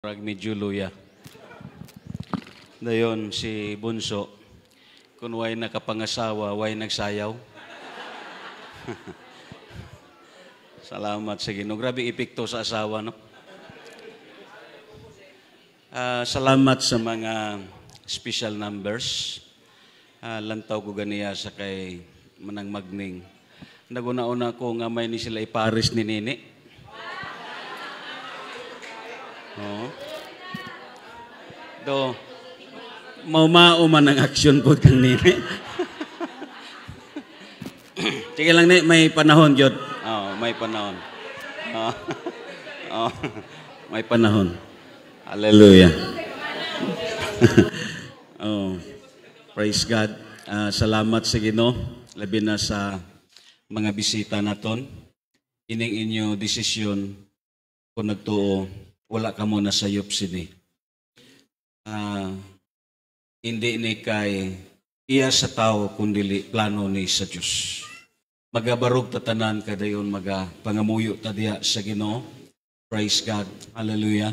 Rag medyo luya. Dayon si Bunso, kung way nakapangasawa, way nagsayaw. Salamat sa Ginoo. Grabe epekto sa asawa, no? Salamat sa mga special numbers. Lantaw ko ganiya sa kay Manang Magning. Naguna-una ko nga may ni sila iparis ni Nini. Oh. Do, maumao man ang aksyon po kang Nini. Sige lang, may panahon, Jod. Oh, may panahon. Oh. Oh. May panahon. Hallelujah. Oh, praise God. Salamat sa Ginoo, labi na sa mga bisita naton. Ining inyo desisyon kung nagtuo, wala ka muna sa sayop sini. Hindi ni kay iya sa tao kundi plano ni sa Diyos. Magabarog tatanan kadayon pangamuyo ta diha sa Ginoo. Praise God. Hallelujah.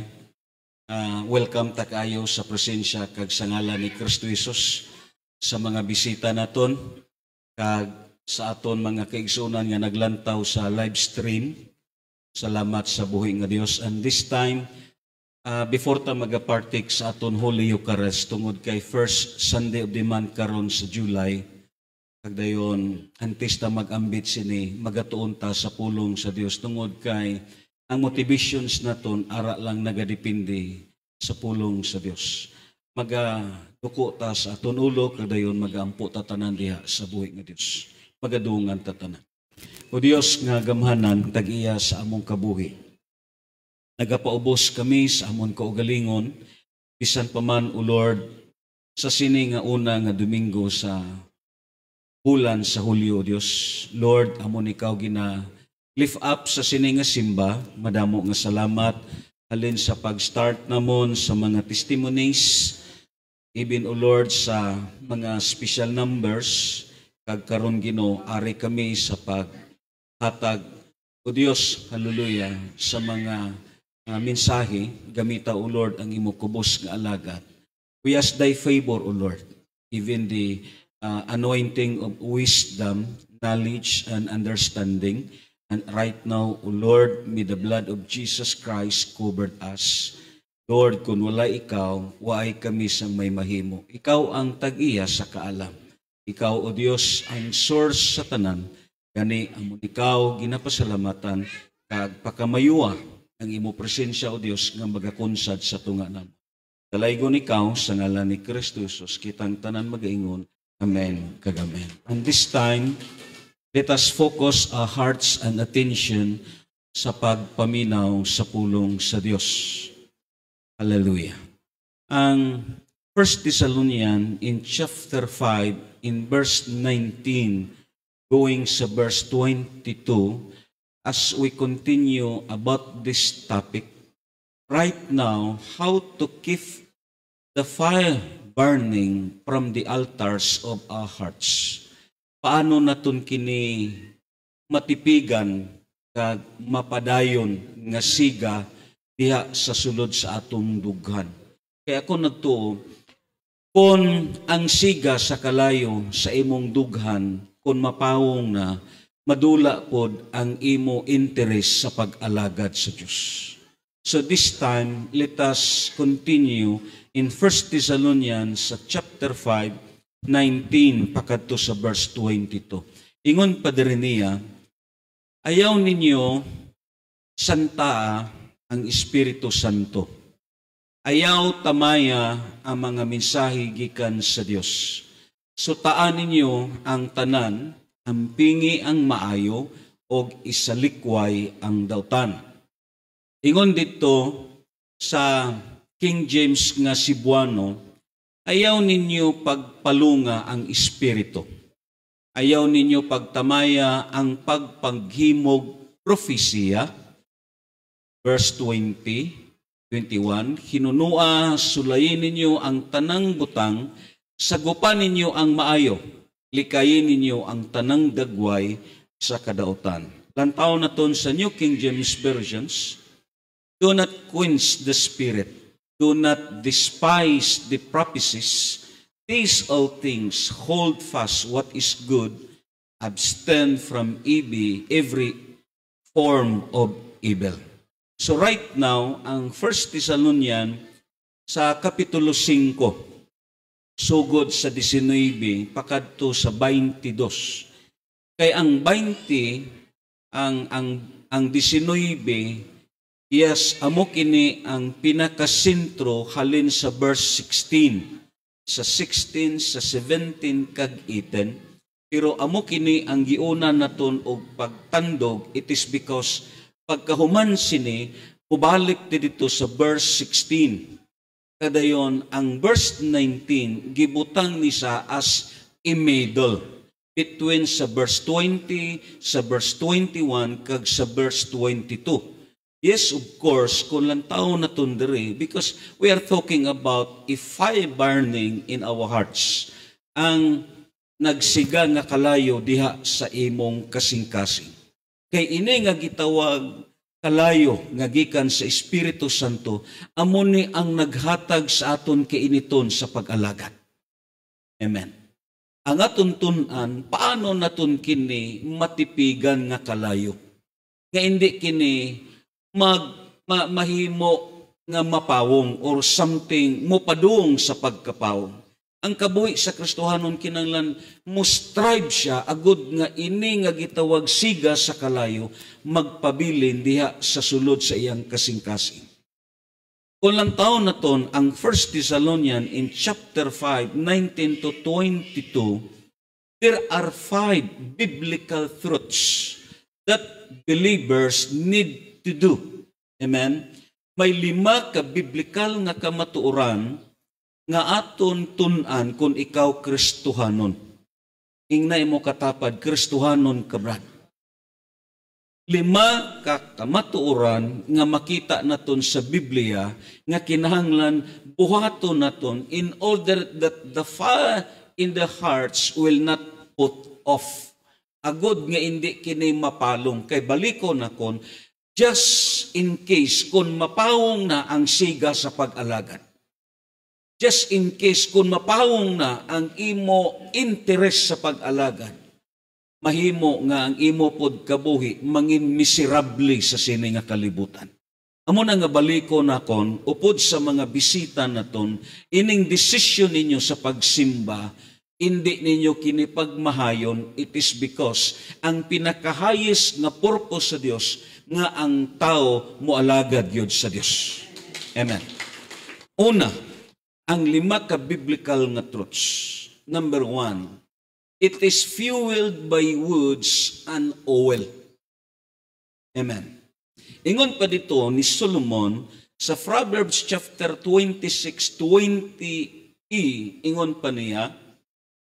Welcome ta kayo sa presensya kag sa ngalan ni Kristo Jesus sa mga bisita naton kag sa aton mga kaigsunan nga naglantaw sa live stream. Salamat sa buhi nga Dios. And this time, before ta magapartik sa aton Holy Eucharist tungod kay first Sunday of the month karon sa July, kagdayon antes ta magambit sini, magatuon ta sa pulong sa Dios tungod kay ang motivations naton ara lang nagadepende sa pulong sa Dios. Magaduko ta sa aton ulo kagdayon magampo ta tanan diha sa buhi nga Dios. Magadungan ta tanan. O Dios nga gamhanan tag-iya sa among kabuhi. Nagapaubos kami sa among kaugalingon bisan pa man o Lord sa sini nga una nga Domingo sa bulan sa Hulyo, Dios. Lord, amon ikaw lift up sa sini nga simba, madamo nga salamat halin sa pag-start namon sa mga testimonies, even o Lord sa mga special numbers, kag karon Ginoo ari kami sa paghatag o Dios, hallelujah, sa mga mensahe gamita o Lord ang imo kubos nga alagad. We ask thy favor o Lord, even the anointing of wisdom, knowledge, and understanding. And right now, O Lord, may the blood of Jesus Christ covered us. Lord, kung wala ikaw, waay kami sa may mahimo. Ikaw ang tag-iya sa kaalam. Ikaw, O Dios, ang source sa tanan. Gani, amon ikaw, ginapasalamatan, kag pakamayuwa ang imo presensya, O Dios, nga magakunsad sa tunga namo. Dalaygon ikaw, sa ngalan ni Kristo Jesus, kitang tanan magaingon. Amen, kag amen. And this time, let us focus our hearts and attention sa pagpaminaw sa pulong sa Diyos. Hallelujah. Ang 1 Thessalonians in chapter 5, in verse 19, going sa verse 22, as we continue about this topic, right now, how to keep the fire burning from the altars of our hearts. Paano naton kini matipigan kag mapadayon nga siga diha sa sulod sa atong dughan. Kaya ako nagtuo, kung ang siga sa kalayo sa imong dughan, kung mapawong na, madula pod ang imo interes sa pag-alagad sa Dios. So this time, let us continue in 1 Thessalonians chapter 5, 19 pakadto sa verse 22. Ingon pa diri niya, ayaw ninyo santa ang Espiritu Santo. Ayaw tamaya ang mga mensahe gikan sa Dios. Sutaan ninyo ang tanan, ang pingi ang maayo, og isalikway ang dautan. Ingon dito sa King James nga Cebuano, ayaw ninyo pagpalunga ang Espiritu. Ayaw ninyo pagtamaya ang pagpaghimog propesya. Verse 20, 21, hinunua, sulayin ninyo ang tanang butang, sagupan ninyo ang maayo, likayin ninyo ang tanang dagway sa kadautan. Lantaw naton sa New King James Versions, Do not quench the spirit. Do not despise the prophecies. These all things, hold fast what is good. Abstain from every form of evil. So right now, ang 1 Thessalonian sa Kapitulo 5, sugod sa 19, pakadto sa 22. Kay ang 20, ang 19, yes, amo kini ang pinakasentro halin sa verse 16. Sa 16, sa 17, kag 18. Pero amo kini ang giuna naton og pagtandog, it is because pagkahuman sini, mubalik dito sa verse 16. Kadayon, ang verse 19, gibutang ni sa as a middle between sa verse 20, sa verse 21, kag sa verse 22. Yes, of course, kung lang tao na tundere, because we are talking about a fire burning in our hearts. Ang nagsiga nga kalayo diha sa imong kasing-kasing. Kay ini nga gitawag kalayo nga gikan sa Espiritu Santo, amo ni ang naghatag sa aton kainiton sa pag-alagad. Amen. Ang aton tun-an, paano naton kini matipigan nga kalayo? Nga hindi kini mahimo nga mapawong or something mo padung sa pagkapawong. Ang kabuhi sa Kristohanon kinanglan mo strive siya agud nga ini nga gitawag siga sa kalayo magpabilin diha sa sulod sa iyang kasing-kasing. Kung lang taon na ton ang 1 Thessalonian in chapter 5, 19 to 22, there are 5 biblical truths that believers need to do. Amen? May 5 ka biblikal nga kamatuoran nga aton tun-an kung ikaw Kristohanon. Ingnay mo katapad, Kristohanon ka brad. 5 ka kamatuoran nga makita naton sa Biblia nga kinahanglan buhaton naton in order that the fire in the hearts will not put off. Agod nga hindi kini mapalong. Kay baliko na kon, just in case kung mapawong na ang siga sa pag-alagad. Just in case kung mapawong na ang imo interest sa pag-alagad, mahimo nga ang imo pod kabuhi mangin miserable sa sini nga kalibutan. Amo na nga baliko na kon, upod sa mga bisita naton, ining desisyon ninyo sa pagsimba, hindi ninyo kinipagmahayon, it is because ang pinakahayes nga purpose sa Dios nga ang tao moalagad yun sa Dios. Amen. Una, ang 5 ka biblical nga truths. Number 1, it is fueled by woods and oil. Amen. Ingon pa dito ni Solomon sa Proverbs chapter 26:20, ingon pa niya,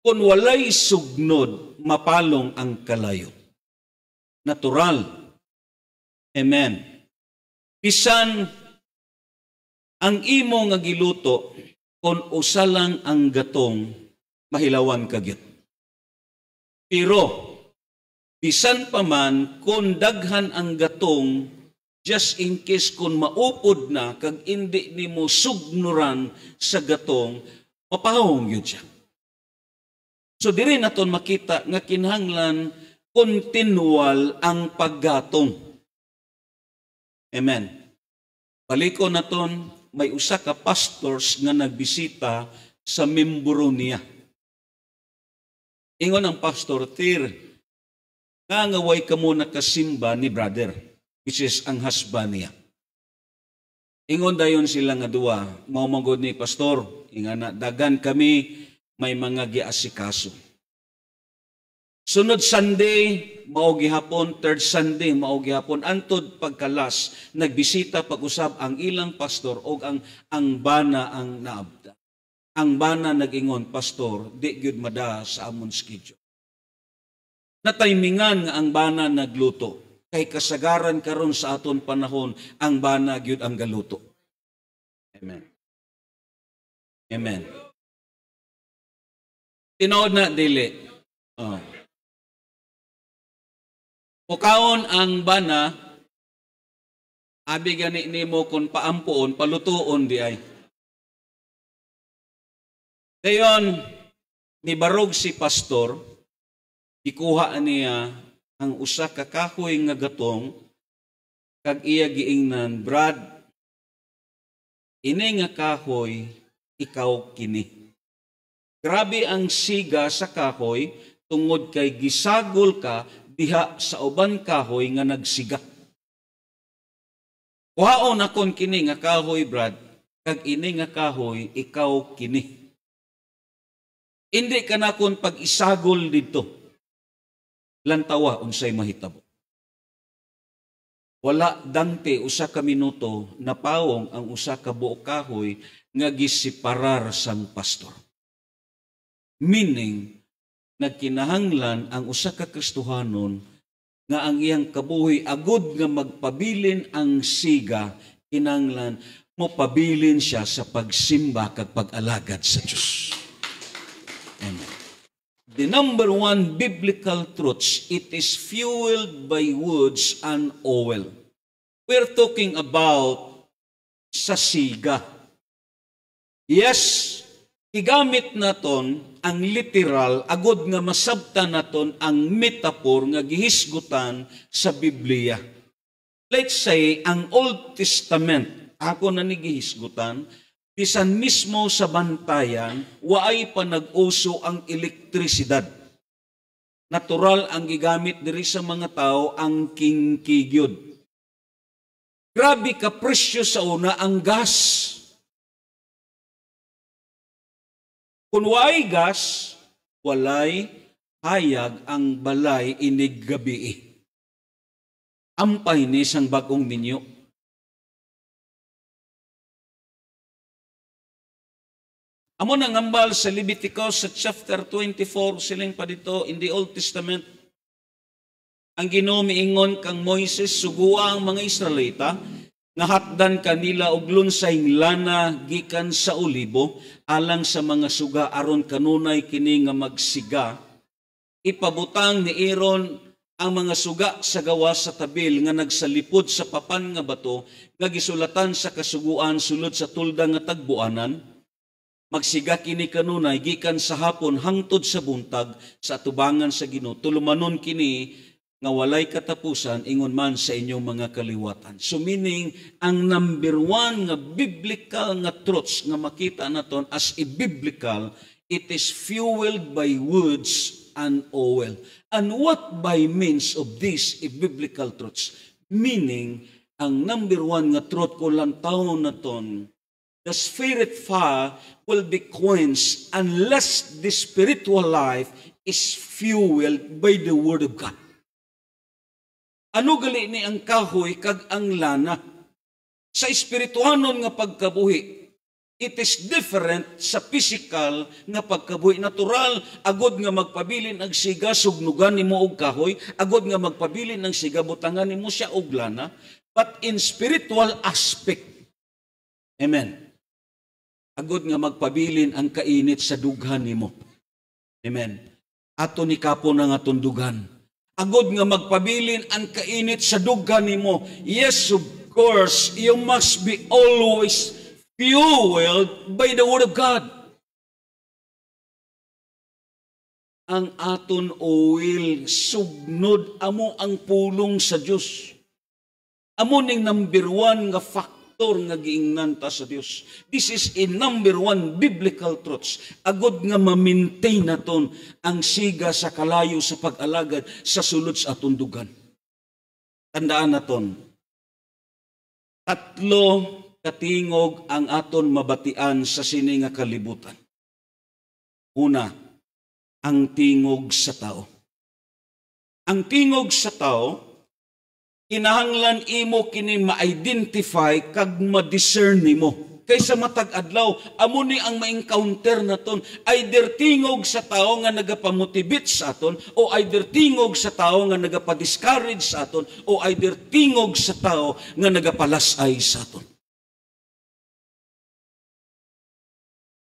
kung walay sugnod, mapalong ang kalayo. Natural. Amen. Bisan ang imo nga giluto, kung usa lang ang gatong, mahilawan kagyud. Pero, bisan pa man, kung daghan ang gatong, just in case kung maupod na, kag hindi ni mo sugnuran sa gatong, mapahong yun siya. So, diri naton makita nga kinahanglan continual ang paggatong. Amen. Baliko naton, may usa ka pastors nga nagbisita sa membro niya. Ingon ang pastor, Tir, ngangaway ka muna kasimba ni brother, which is ang husband niya. Ingon dayon sila nga duwa, maumagod ni pastor, ingana dagan kami, may mga giasikaso. Sunod Sunday, mao gihapon, third Sunday, mao gihapon, antod pagkalas, nagbisita pag-usab ang ilang pastor o ang bana ang naabda. Ang bana nag-ingon, pastor, di gyud mada sa amon schedule. Nataymingan nga ang bana nagluto, kay kasagaran karon sa aton panahon, ang bana gyud ang galuto. Amen. Amen. Tinood na, dili. Pukaon ang bana, Abi gani nimo kung paampuon, palutuon di ay. Dayon, nibarog si pastor, ikuha niya ang usa ka kahoy nga gatong, kag iya giingnan, Brad, ini nga kahoy, ikaw kini. Grabe ang siga sa kahoy, tungod kay gisagol ka diha sa uban kahoy nga nagsiga. Kuhaon akon kini nga kahoy, Brad, kag ini nga kahoy, ikaw kini. Hindi ka na kon pag-isagol dito. Lantawa, unsay mahitabo. Wala dangte usa ka minuto na pawong ang usa ka buok kahoy nga gisiparar sang pastor. Meaning, nagkinahanglan ang usa ka Kristohanon nga ang iyang kabuhi agud nga magpabilin ang siga, kinahanglan mo pabilin siya sa pagsimba kag pag-alagad sa Dios. Amen. The number one biblical truths, it is fueled by woods and oil. We're talking about sa siga. Yes, igamit naton ang literal, agod nga masabtan naton ang metaphor nga gihisgutan sa Biblia. Let's say, ang Old Testament, ako na ni gihisgutan, bisan mismo sa bantayan, waay pa nag-uso ang elektrisidad. Natural ang gigamit diri sa mga tao ang kingkigyod. Grabe ka presyo sa una ang gas. Kung waay gas, walay hayag ang balay inig gabi. Ampay ni sang bagong minyo. Amo nang ambal sa Leviticus sa chapter 24, siling pa dito in the Old Testament. Ang Ginoo miingon kang Moises, sugua ang mga Israelita, nga hatdan kanila og lunsay lana gikan sa olibo, alang sa mga suga aron kanunay kini nga magsiga. Ipabutang ni Aaron ang mga suga sa gawas sa tabil nga nagsalipod sa papan nga bato, nga gisulatan sa kasuguan sulod sa tulda nga tagbuanan. Magsiga kini kanunay gikan sa hapon hangtod sa buntag sa atubangan sa Ginoo. Tulumanon kini nga walay katapusan ingon man sa inyong mga kaliwatan. So meaning, ang number one nga biblical nga truths nga makita naton as a biblical, it is fueled by words and oil. And what by means of these biblical truths? Meaning, ang number one nga truth ko lang taon naton, the spirit fire will be quenched unless the spiritual life is fueled by the Word of God. Ano gali ni ang kahoy kag ang lana? Sa espirituhanon nga pagkabuhi, it is different sa physical nga pagkabuhi. Natural, agod nga magpabilin ang siga, sugnugan ni mo og kahoy, agod nga magpabilin ang siga, butangan ni mo siya og lana. But in spiritual aspect, amen, agod nga magpabilin ang kainit sa dughan nimo. Amen. Ato ni kapon ang atong dughan. Agod nga magpabilin ang kainit sa dughan nimo. Yes, of course, you must be always fueled by the Word of God. Ang aton oil, sugnod amo ang pulong sa Dios. Amo ning number one nga factor nga giingnan ta sa Dios. This is a number one biblical truths. Agod nga ma-maintain naton ang siga sa kalayo sa pag-alagad sa sulod sa aton dugan. Tandaan naton, tatlo katingog ang aton mabatian sa sini nga kalibutan. Una, ang tingog sa tao. Ang tingog sa tao, kinahanglan imo kini ma-identify kag ma-discern nimo. Kaysa matag adlaw, amo ni ang ma-encounter naton, either tingog sa tao nga nagapamotivate sa aton, o either tingog sa tao nga nagapa-discourage sa aton, o either tingog sa tao nga nagapalasay sa aton.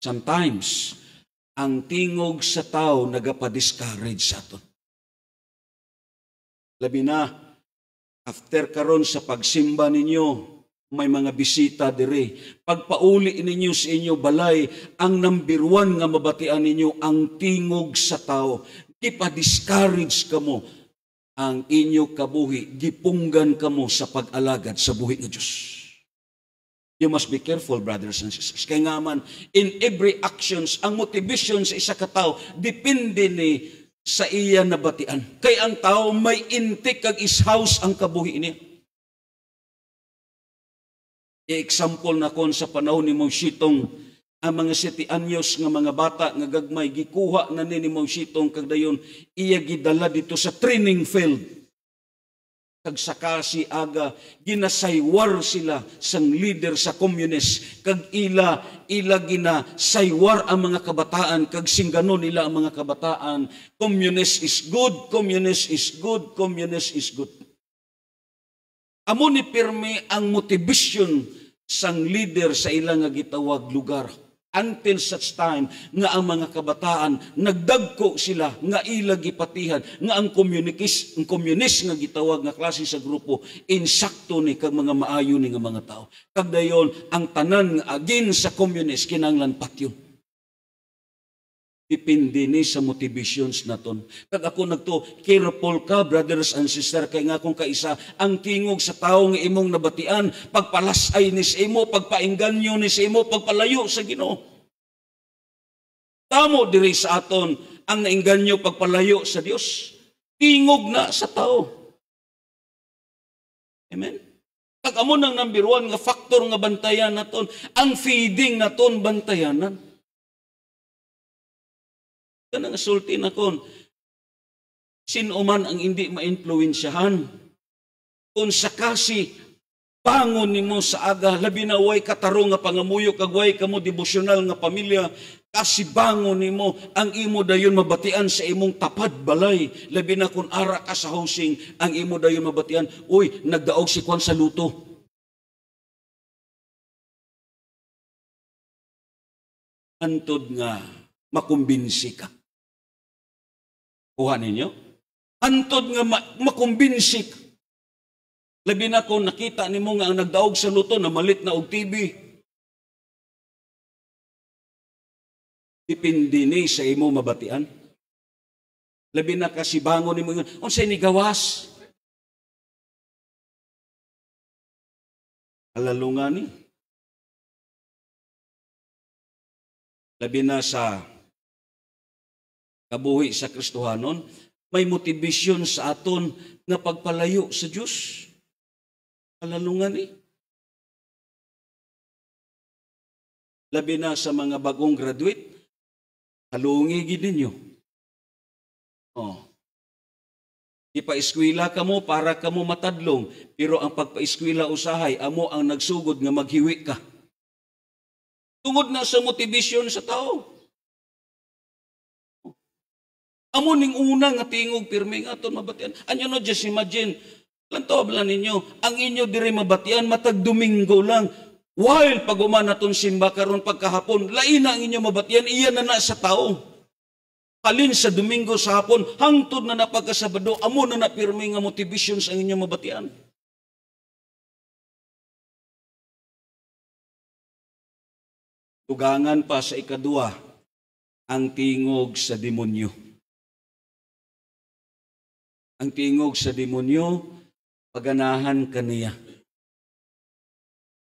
Sometimes, ang tingog sa tao nagapa-discourage sa aton. Labi na, After karon sa pagsimba ninyo, may mga bisita dire. Pagpauli ninyo sa inyo balay, ang number 1 nga mabatian ninyo ang tingog sa tao. Gipa-discourage kamo ang inyo kabuhi, gipunggan kamo sa pag-alagad sa buhi ng Diyos. You must be careful, brothers and sisters. Kaya nga man, in every actions, ang motivation sa isa ka tao, depende ni sa iya nabatian. Kay ang tao may intik kag ishaus ang kabuhi niya. I-example na kon sa panahon ni Moisitong, ang mga 7 anyos nga mga bata nga gagmay gikuha na ni Moisitong kag dayon iya gidala dito sa training field. Kag saka si aga ginasaywar sila sang leader sa communist kag ila ginasaywar ang mga kabataan kag singganon nila ang mga kabataan, communist is good, communist is good, communist is good. Amo ni pirmi ang motivation sang leader sa ilang nga gitawag lugar. Until such time nga ang mga kabataan nagdagko sila nga ila gipatihan nga ang communist nga gitawag nga klase sa grupo insakto ni kag mga maayo ni nga mga tao. Kag dayon ang tanan nga agin sa communist kinahanglan patyon. Depende ni sa motivations naton. Kag ako nagto, careful ka, brothers and sisters, kay nga kung kaisa, ang tingog sa tao nga imong nabatian, pagpalasay ni sa imo, pagpaingganyo ni sa imo, pagpalayo sa Ginoo. Tamo diri sa aton, ang naingganyo pagpalayo sa Dios. Tingog na sa tao. Amen? Kag amo nang number 1 nga factor nga bantayan naton, ang feeding naton bantayanan. Kana nga sulti na kon, sino man ang hindi ma-influensyahan, kung sakasi bangon nimo sa aga, labi na way katarong nga pangamuyo, kag way kamo devosyonal nga pamilya, kasi bangon nimo, ang imo dayon mabatian sa imong tapad balay, labi na kung ara ka sa housing, ang imo dayon mabatian, uy, nagdaog si Kwan sa luto. Antod nga, makumbinsi ka. Kuha ninyo? Antod nga makumbinsi ka. Labi na kung nakita nimo nga ang nagdaog sa luto na malit na og TV. Dipindi ni sa imo mabatian. Labi na kasi bangon nimo unsay ni gawas? Alalungan ni. Labi na sa kabuhi sa Kristohanon, may motivasyon sa aton nga pagpalayo sa Diyos. Alalungan ni. Labi na sa mga bagong graduate, halungi gid ninyo. Ipa-eskwela ka mo para ka mo matadlong, pero ang pagpa-eskwela usahay, amo ang nagsugod nga maghiwi ka. Tungod na sa motivasyon sa tao. Amo ning una nga tingog pirmi nga aton mabatian. Anyo no, just imagine, lantob lang ninyo, ang inyo diri mabatian matag Domingo lang. While pag naton simba karon pagkahapon, lain na ang inyo mabatian, iya na sa tao. Halin sa Domingo sa hapon, hangtod na napagkasabado, amo na pirmi nga motivation sa inyo mabatian. Tugangan pa sa ikadua, ang tingog sa demonyo. Ang tingog sa demonyo, paganahan kaniya.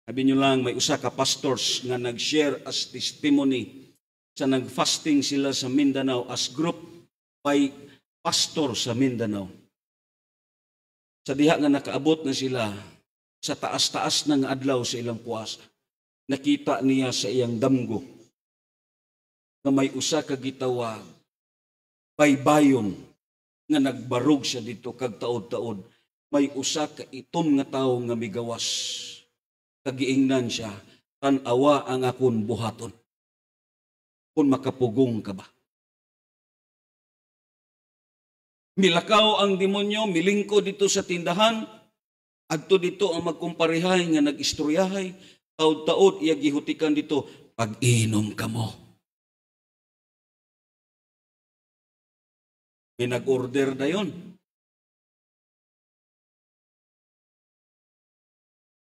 Sabi nyo lang, may usa ka pastors nga nag-share as testimony sa nag-fasting sila sa Mindanao as group by pastor sa Mindanao. Sa diha nga nakaabot na sila sa taas-taas ng adlaw sa ilang puasa, nakita niya sa iyang damgo na may usa ka gitawag, baybayon, nga nagbarog siya dito kag taod-taod, may usa ka itom nga tawo nga migawas. Kagiingnan siya, tan-awa ang akon buhaton. Kung makapugong ka ba? Milakaw ang demonyo, milingko dito sa tindahan, adto dito ang magkumparehay nga nag-istoryahay, taod-taod iya gihutikan dito, pag-inom ka mo. May nag-order na yun.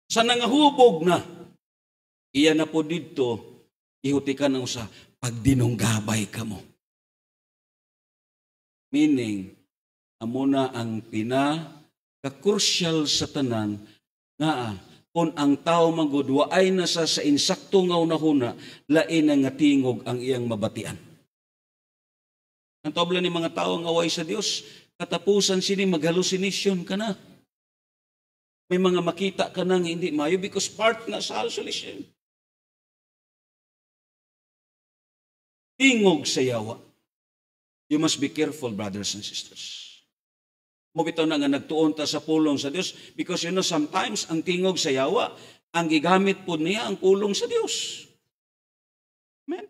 Sa nangahubog na, iya na po dito, ihutikan ng usa, pagdinunggabay ka mo. Meaning, amo na ang pinaka-crucial sa tanan nga kung ang tao magudwa ay nasa sa insakto nga unahuna, lain nga tingog ang iyang mabatian. Ang tobla ni mga tao nga way sa Dios, katapusan sini mag-hallucination ka na. May mga makita ka na nga hindi mayo because part na sa hallucination. Tingog sa yawa. You must be careful, brothers and sisters. Mo bitaw na nga nagtuon ta sa pulong sa Dios because sometimes ang tingog sa yawa, ang gigamit po niya ang pulong sa Dios. Amen.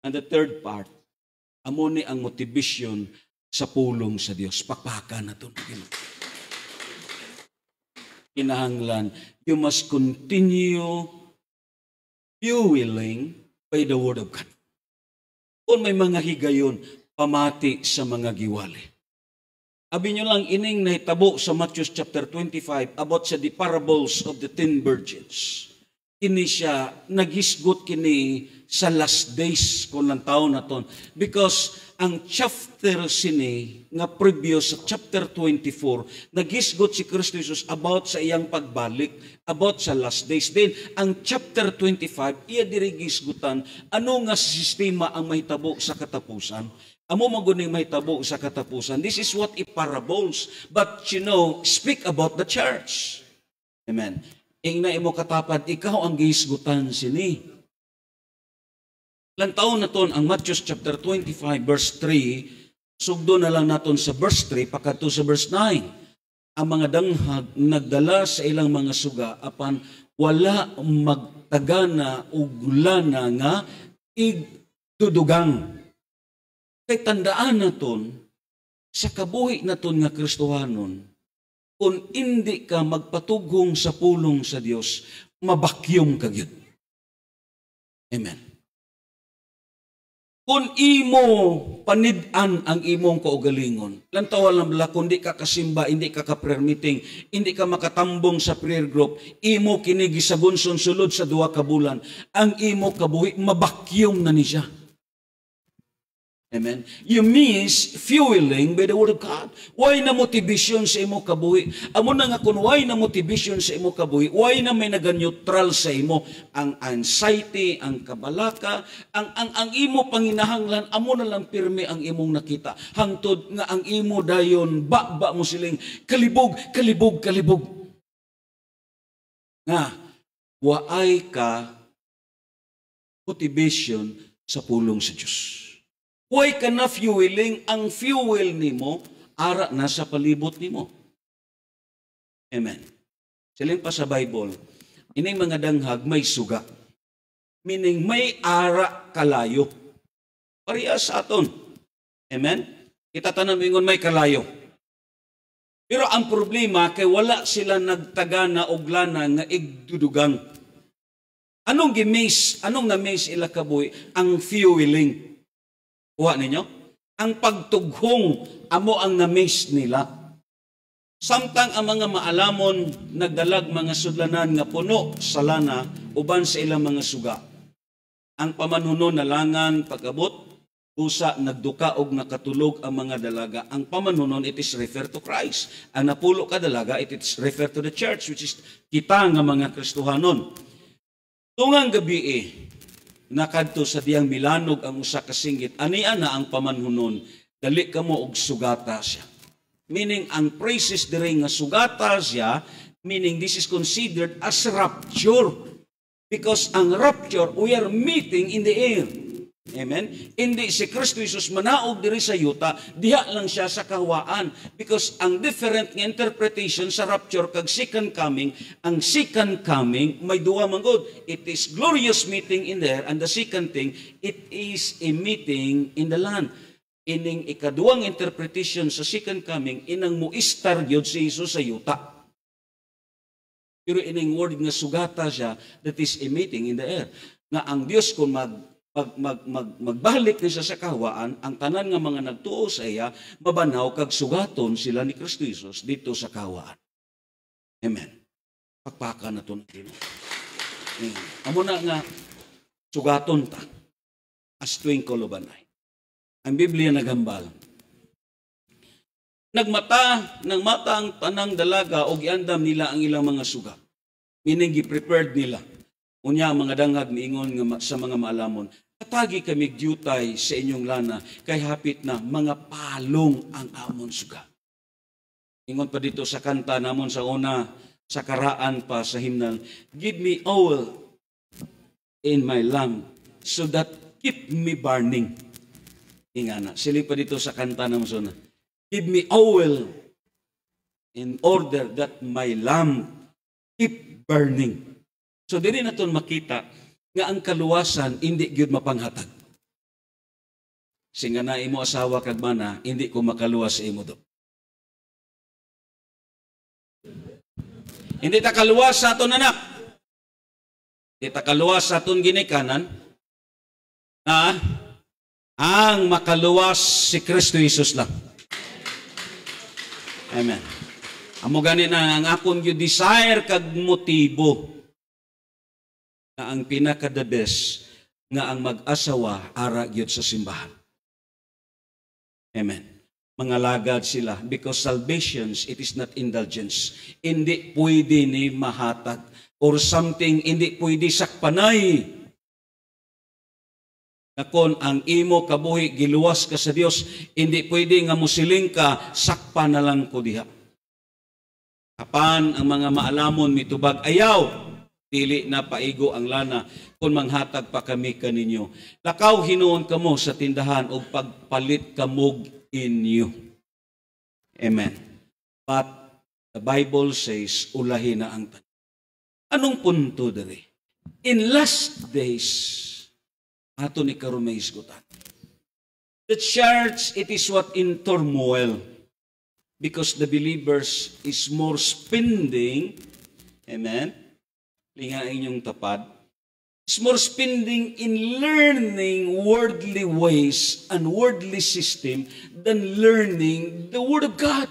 And the third part, amo ni ang motivation sa pulong sa Dios. Pakpaka na ito. Kinahanglan, you must continue fueling by the Word of God. Kung may mga higayon, pamati sa mga giwali. Abi nyo lang ining nahitabo sa Matthew chapter 25 about sa the parables of the 10 virgins. Kini siya, naghisgot kini sa last days kung lang taon na ton. Because ang chapter sini, nga previous sa chapter 24, naghisgot si Kristo Jesus about sa iyang pagbalik, about sa last days. Then, ang chapter 25, iya dirigisgutan, ano nga sistema ang mahitabo sa katapusan? Amo maguning mahitabo sa katapusan. This is what parables. But, speak about the church. Amen. Ingna imo katapat, ikaw ang gihisgutan sini. Lang taon na ton ang Matthew chapter 25 verse 3, sugdo na lang naton sa verse 3 pagkadto sa verse 9. Ang mga danghag nagdala sa ilang mga suga apan wala magtagana og lana nga igdudugang. Kay tandaan naton sa kabuhi naton nga Kristohanon, kung hindi ka magpatugong sa pulong sa Dios, mabakyong ka gyud. Amen. Kung imo panid-an ang imong kaugalingon, lantaw lang bala, kung di ka kasimba, hindi ka ka-prayer meeting, hindi ka makatambong sa prayer group, imo kinigisagunson sulod sa 2 ka bulan, ang imo kabuhi, mabakyong na ni siya. Amen. You miss fueling by the Word of God. Why na motivation sa imo kabuhi? Amo na nga kung why na motivation sa imo kabuhi, why na may naga-neutral sa imo ang anxiety, ang kabalaka, ang imo panginahanglan, amo na lang pirmi ang imong nakita. Hangtod nga ang imo dayon, ba mo siling kalibog. Nga, waay ka motivation sa pulong sa Diyos. Huwag ka na fueling, ang fuel nimo ara na sa palibot nimo. Amen. Siling pa sa Bible, ining mga danghag may suga. Meaning may ara kalayo. Parehas sa aton. Amen? Kita tanang ingon may kalayo. Pero ang problema kay wala sila nagtagana og lana nga igdudugang. Anong na-miss ila kabuhi? Ang fueling. Kuha ninyo? Ang pagtughong amo ang na-miss nila. Samtang ang mga maalamon nagdalag mga sudlanan nga puno sa lana uban sa ilang mga suga. Ang pamanunon nalangan pag-abot, usa nagduka og nakatulog ang mga dalaga. Ang pamanunon, it is refer to Christ. Ang napulo ka dalaga, it is refer to the church, which is kita nga mga Kristohanon. Tungang gabi nakadto sa diyang milanog ang usa ka singgit, aniya na ang pamanunon, dali ka mo og sugata siya. Meaning, ang praises dire nga sugata siya, meaning this is considered as rapture. Because ang rapture, we are meeting in the air. Amen? Hindi si Kristo Jesus manaog diri sa yuta, diha lang siya sa kahawaan. Because ang different nga interpretation sa rapture kag second coming, ang second coming may duwa man gud. It is glorious meeting in there, and the second thing, it is a meeting in the land. Ining ikaduwang interpretation sa second coming, inang muistar gyud si Jesus sa yuta. Pero ining word nga sugata siya, that is a meeting in the air. Nga ang Dios kung magbalik na siya sa kahawaan, ang tanan nga mga nagtuo sa iya, mabanaw kag sugaton sila ni Kristo Jesus dito sa kahawaan. Amen. Pagpaka na ito ng Ginoo. Amo na nga, sugaton ta, as tuwing kulubanay. Ang Biblia nagambal. Nagmata ang tanang dalaga o giandam nila ang ilang mga suga. Meaning, gi-prepared nila. Unya, mga dangag niingon sa mga maalamon, katagi kami gyutay sa inyong lana, kay hapit na mga palong ang amon suga. Ingon pa dito sa kanta namon sa una, sa karaan pa sa himnal, give me oil in my lamp so that keep me burning. Ingana, siling pa dito sa kanta namon sa una, give me oil in order that my lamp keep burning. So diri naton makita nga ang kaluwasan hindi gyud mapanghatag. Singa na imo asawa kag mana, hindi ko makaluwas sa imo do. Hindi ta kaluwas sa aton anak. Hindi ta kaluwas sa aton ginikanan. Ang makaluwas si Kristo Jesus lang. Amen. Amo gani na ang akon gyud desire kag motibo na ang pinaka-the best nga ang mag-asawa ara gyud sa simbahan. Amen. Mga lagad sila because salvations, it is not indulgence. Hindi pwede ni mahatag or something, hindi pwede sakpanay. Nakon ang imo kabuhi giluwas ka sa Dios, hindi pwede nga musiling ka sakpa na lang ko diha. Apan ang mga maalamon mitubag ayaw, dili na paigo ang lana kung manghatag pa kami kaninyo. Lakaw hinuon kamo sa tindahan o pagpalit kamog inyo. Amen. But the Bible says, ulahin na ang tanong. Anong punto dere? In last days, ato ni karumay isgutan. The church, it is what in turmoil because the believers is more spending, amen, linga inyong tapad, is more spending in learning worldly ways and worldly system than learning the Word of God.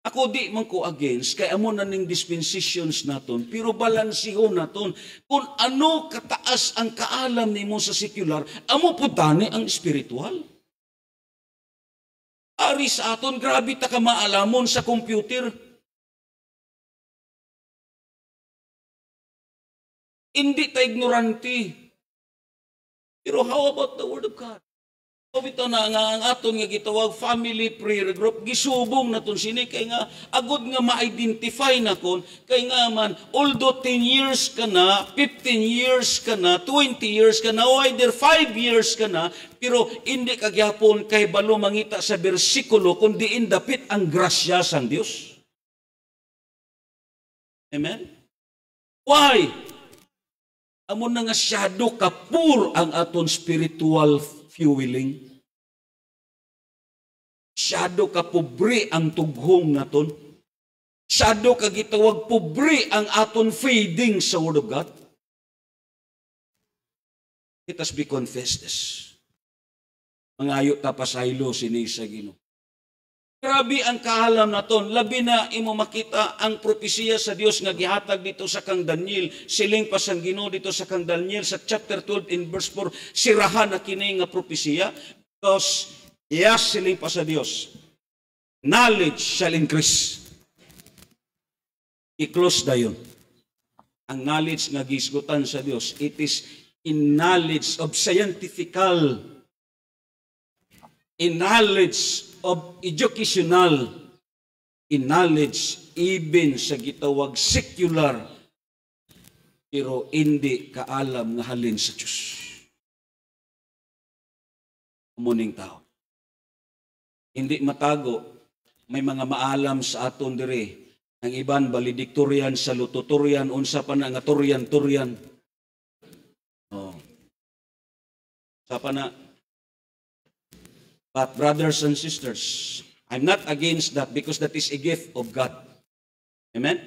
Ako di man ko against, kaya amo na ning dispensations naton, pero balansihon naton. Kung ano kataas ang kaalam nimo sa secular, amo po tani ang spiritual. Ari sa aton, grabe ta ka maalamon sa computer. Hindi ta ignorante. Pero how about the Word of God? So ito na nga ang aton nga gitawag family prayer group, gisubong naton sini kay nga agud nga ma-identify na kon kay nga man although 10 years ka na, 15 years ka na, 20 years ka na, either 5 years ka na, pero hindi ka gyapon kay balo mangita sa bersikulo kundi indapit ang grasya sang Dios. Amen? Why? Amo na nga shadow kapur ang aton spiritual fueling. Shadow ka pobre ang tughong naton. Shadow ka gitawag pobre ang aton feeding sa Word of God. Let us be confess this. Mangayo ta pasaylo sini sa Ginoo. Grabe ang kahalam naton. Labi na imo makita ang propesiya sa Dios nga gihatag dito sa kang Daniel. Siling pa sang Ginoo dito sa kang Daniel sa chapter 12 in verse 4. Sirahan na kini nga propesiya. Because, yes, siling pa sa Dios. Knowledge shall increase. I-close na yun. Ang knowledge nga gisgutan sa Dios, it is in knowledge of scientifical, in knowledge of educational, in knowledge even sa gitawag secular, pero hindi kaalam nga halin sa Diyos. Muning tao. Hindi matago, may mga maalam sa aton dire. Ang iban valedictorian, salutatorian, unsa pa na nga turian. Oh. Sa pa na. But brothers and sisters, I'm not against that because that is a gift of God. Amen?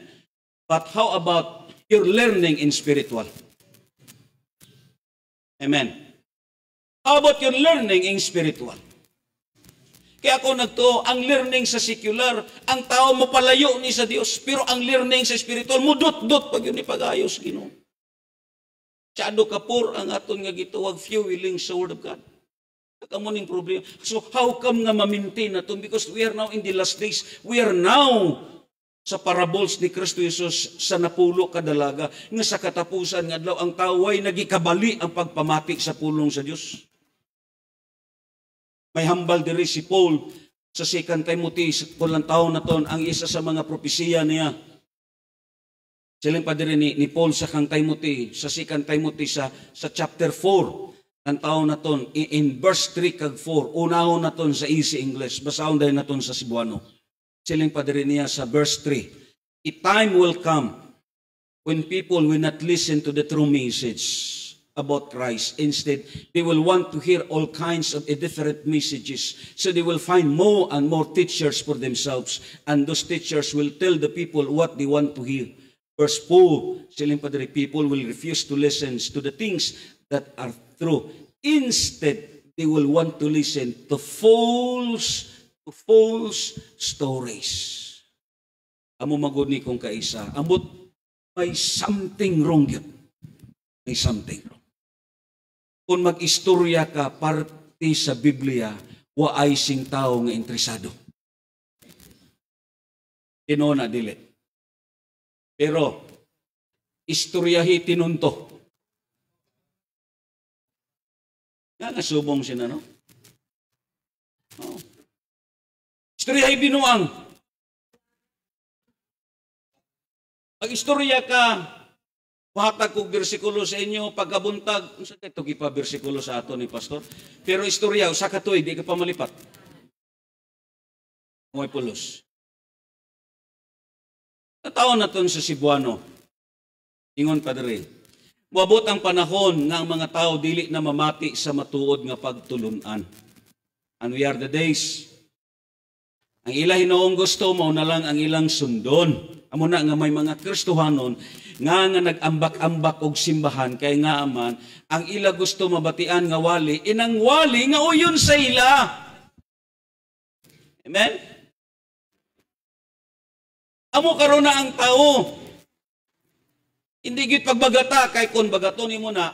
But how about your learning in spiritual? Amen? How about your learning in spiritual? Kaya ako nagtuo, ang learning sa secular, ang tao mo palayo ni sa Dios, pero ang learning sa spiritual, mudot-dot pag yun ni pag-ayos, Ginoo. Tsado kapur ang aton nga gituwag fueling sa Word of God. Kamuning problema. So how come nga ma-maintain naton? Because we are now in the last days. We are now sa parables ni Kristo Jesus sa napulo kadalaga nga sa katapusan nga adlaw ang tao ay nagikabali ang pagpamati sa pulong sa Dios. May hambal diri si Paul sa 2 Timothy, kulang taon na ton, ang isa sa mga propesiya niya. Silang pa diri ni Paul sa kang Timothy, sa 2 Timothy sa chapter 4, ang taon na ton, in verse 3 kag 4, unahon na ton sa easy English, basahon dahil na ton sa Cebuano. Silang pa diri niya sa verse 3, a time will come when people will not listen to the true message about Christ. Instead, they will want to hear all kinds of different messages. So they will find more and more teachers for themselves. And those teachers will tell the people what they want to hear. Verse 4, siling pa diri, people will refuse to listen to the things that are true. Instead, they will want to listen to false stories. Amo magud ni kong kaisa. Amot may something wrong yun. May something wrong. Kung mag-istorya ka parte sa Biblia, waay sing tao nga interesado. Tino na dili. Pero, istoryahi tinunto. Nga subong siya na, no? Oh. Istoryahi binuang. Mag-istorya ka, mahatag kong bersikulo sa inyo, pagkabuntag, unsa kay tugi pa bersikulo sa ato ni pastor. Pero istorya, usa ka tuig, di ka pa malipat. May pulos. Nataon na ton sa Cebuano. Ingon pa diri. Moabot ang panahon nga ang mga tao dili na mamati sa matuod nga pagtulunan. And we are the days. Ang ilang hinoong gusto mo na lang ang ilang sundon. Amo na nga may mga Kristohanon nga nag-ambak-ambak og simbahan kay nga aman ang ila gusto mabatian nga wali inang wali nga uyon sa ila. Amen. Amo karon na ang tao. Hindi gid pagbagata kay kun bagaton nimo na.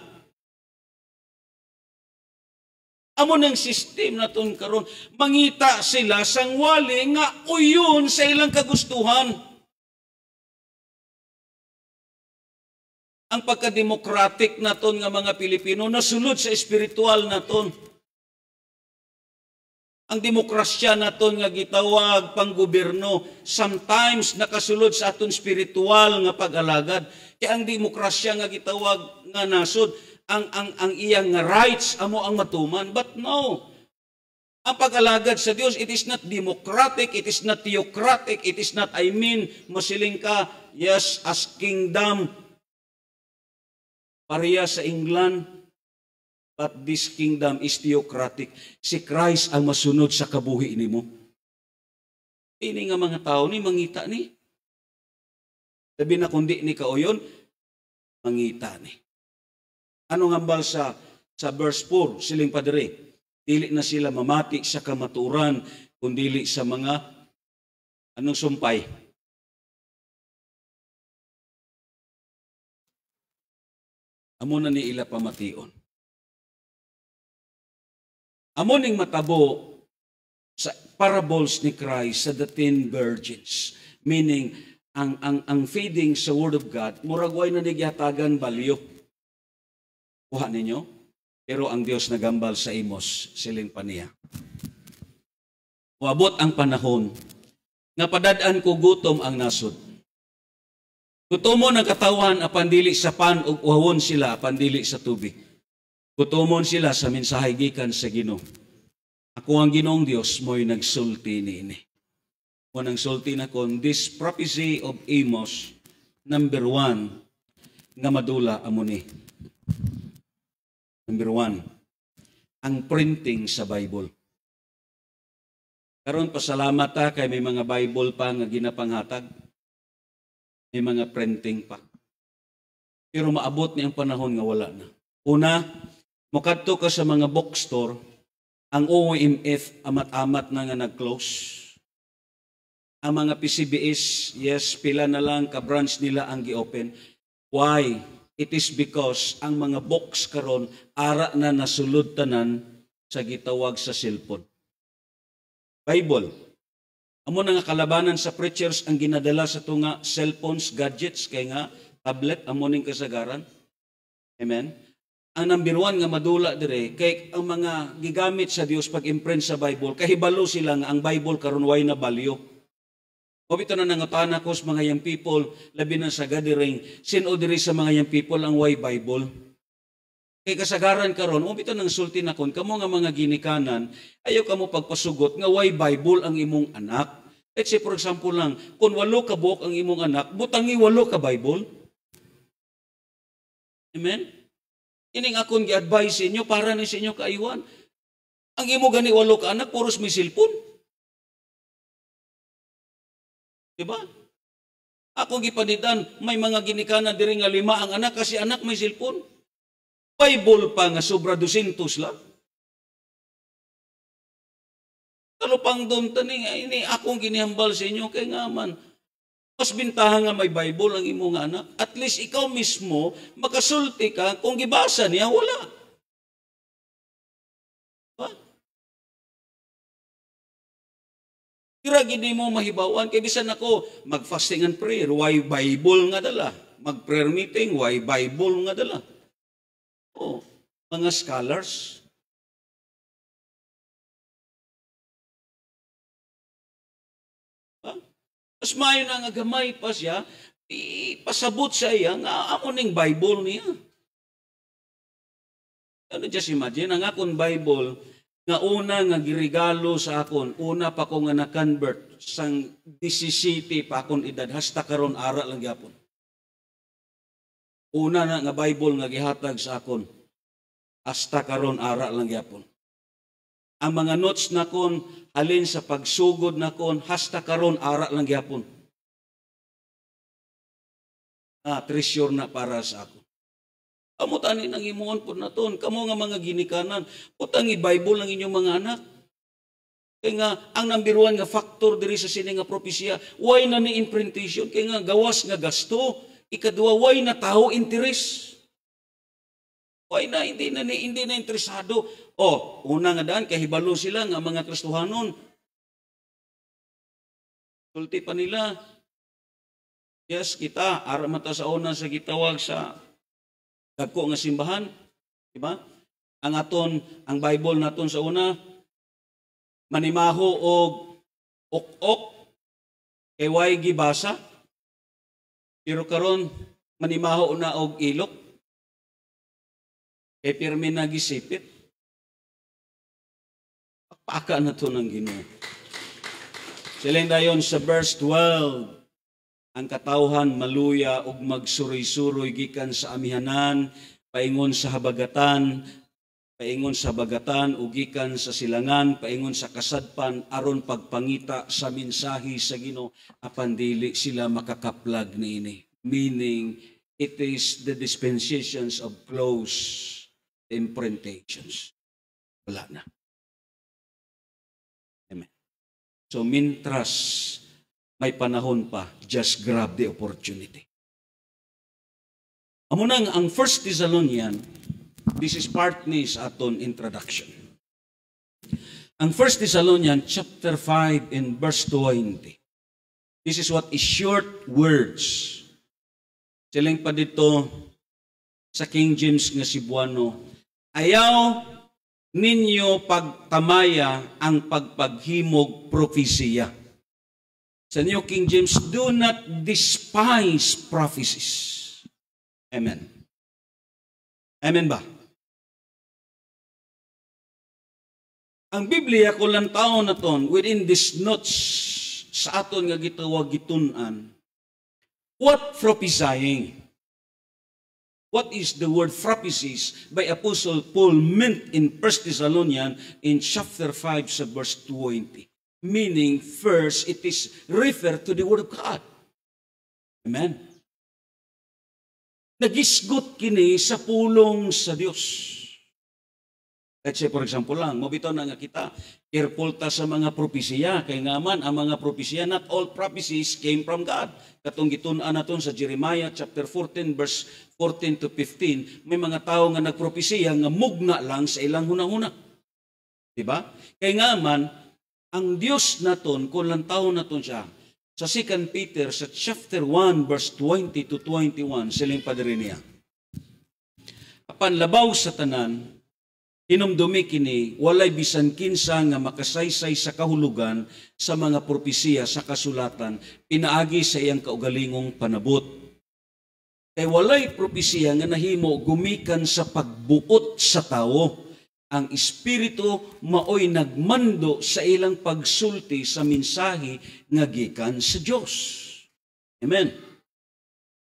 Amo nang system naton karon mangita sila sang wali nga uyon sa ilang kagustuhan. Ang pagka-democratic naton nga mga Pilipino nasulod sa espiritual naton. Ang demokrasya naton nga gitawag panggobyerno sometimes nakasulod sa aton spiritual nga pag-alagad. Kaya ang demokrasya nga gitawag nga nasod ang iyang nga rights amo ang matuman, but no. Ang pag-alagad sa Dios, it is not democratic, it is not theocratic, it is not masiling ka, yes, as kingdom pareha sa England, but this kingdom is theocratic. Si Christ ang masunod sa kabuhi nimo. Ini nga mga tao ni mangita ni. Sabi na kundi ni kauyon, mangita ni. Ano ngambal sa verse 4, siling padre, dili na sila mamati sa kamaturan, kundili sa mga anong sumpay. Amo na ni ila pamation. Amo ning matabo sa parables ni Christ sa the 10 virgins. Meaning, ang feeding sa Word of God, murag way na nagyatagan balyo. Kuha ninyo? Pero ang Dios nagambal sa imos, siling pa niya. Uabot ang panahon, nga padadaan ko gutom ang nasod. Gutomon ang katawan apan dili sa pan ug uhawon sila apan dili sa tubig. Gutomon sila sa mensahe gikan sa Ginoo. Ako ang Ginoong Dios mo'y nagsulti niini. Mo nang sulti na kon this prophecy of Amos number 1 nga madula amo ni. Number 1, ang printing sa Bible. Karon pasalamat ta kay may mga Bible pa nga ginapanghatag. May mga printing pa. Pero maabot niya ang panahon nga wala na. Una, makadto ka sa mga bookstore, Ang OMF, amat-amat na nga nag-close. Ang mga PCBS, yes, pila na lang ka-branch nila ang gi-open. Why? It is because ang mga box karon ara na nasulod tanan sa gitawag sa cellphone. Bible. Amo na nga kalabanan sa preachers ang ginadala sa tunga cellphones, gadgets, kay nga tablet, amo ning kasagaran. Amen? Ang number one nga madula dire, kay ang mga gigamit sa Dios pag-imprint sa Bible, kahibalo sila nga ang Bible karon way na balyo. O ito na nangutana ko sa mga young people, labi na sa gathering, sino diri sa mga young people ang way Bible? Kay kasagaran karon, o ito nang sulti na kon, kamo nga mga ginikanan, ayaw kamo pagpasugot nga way Bible ang imong anak. Let's say for example lang, kung 8 ka buok ang imong anak, butangi 8 ka Bible. Amen? Ining akong gi-advise sa inyo para ni sa inyo kaiwan. Ang imo gani 8 ka anak, puros may cellphone. Diba? Ako gipanidan, may mga ginikanan diri nga 5 ang anak kasi anak may cellphone. Bible pa nga sobra 200 lang. Talupang doon tani nga ini akong ginihambal sa inyo kay nga man mas bintahan nga may Bible ang imong anak. At least ikaw mismo makasulti ka kung gibasa niya wala. Diba? Kira gini mo mahibawan kay bisan ako mag-fasting and prayer, why Bible nga dala? Mag-prayer meeting, why Bible nga dala? Oh, mga scholars. Mas mayo na nga gamay pa siya, ipasabot sa iya nga amo ning Bible niya. Ano just imagine, ang akong Bible, nga una nga girigalo sa akon, una pa ko nga na-convert, sang 17 pa akong edad, hasta karon ara lang gyapon. Una na nga Bible nga gihatag sa akon, hasta karon ara lang gyapon. Ang mga notes na kon, halin sa pagsugod na kon, hasta karon ara lang gyapon. Treasure na para sa ako. Amo tani nang imuon po na ton, kamo nga mga ginikanan, utangi Bible ang inyong mga anak. Kaya nga, ang number 1 nga factor diri sa sini nga propesya, why na ni imprintation? Kaya nga, gawas nga gasto. Ikaduwa, why na tao interes? Why na, hindi na interesado. Una nga daan, kahibalo sila nga mga Kristohanon. Sulti pa nila, yes, kita, aramata sa una sa gitawag sa dagko nga simbahan. Diba? Ang Bible naton sa una, manimaho og ok-ok, kay way gibasa, pero karon manimaho na og ilok, kay pirmi na gisipit. Paka na to ng Ginoo. Siling dayon sa verse 12, ang katawhan maluya ug magsuroy-suroy gikan sa amihanan, paingon sa habagatan, ug gikan sa silangan, paingon sa kasadpan, aron pagpangita sa mensahe sa Ginoo, apan dili sila makakaplag niini. Meaning, it is the dispensations of close imprintations. Wala na. Amen. So, mintras may panahon pa, just grab the opportunity. Amo nang ang 1 Thessalonians, this is part ni sa aton introduction. Ang 1 Thessalonians chapter 5 and verse 20. This is what is short words. Siling pa dito sa King James nga Cebuano, ayaw ninyo pagtamaya ang pagpaghimog propesiya. Sa New King James, do not despise prophecies. Amen. Amen ba? Ang Biblia ko lang taon na ton, within these notes sa aton nga gitawag gitunan, what prophesying? What is the word prophecies by Apostle Paul meant in 1 Thessalonians in chapter 5 sa verse 20? Meaning, first, it is referred to the Word of God. Amen. Nagisgot kini sa pulong sa Dios. Let's say, for example lang, mabitaw na nga kita, careful ta sa mga propesya. Kaya nga man, ang mga propesya, not all prophecies came from God. Katong gitun-an naton sa Jeremiah chapter 14, verse 14 to 15, may mga tao nga nagpropesya nga mugna lang sa ilang hunahuna. Diba? Kaya nga man, ang Diyos naton, kung lang tao naton siya, sa 2 Peter, sa chapter 1, verse 20 to 21, siling padre niya. Apan labaw sa tanan, hinumdumi kini, walay bisan kinsa nga makasaysay sa kahulugan sa mga propesiya sa kasulatan, pinaagi sa iyang kaugalingong panabot. Kay walay propesiya nga nahimo gumikan sa pagbuot sa tao. Ang Espiritu maoy nagmando sa ilang pagsulti sa mensahe nga gikan sa Dios. Amen.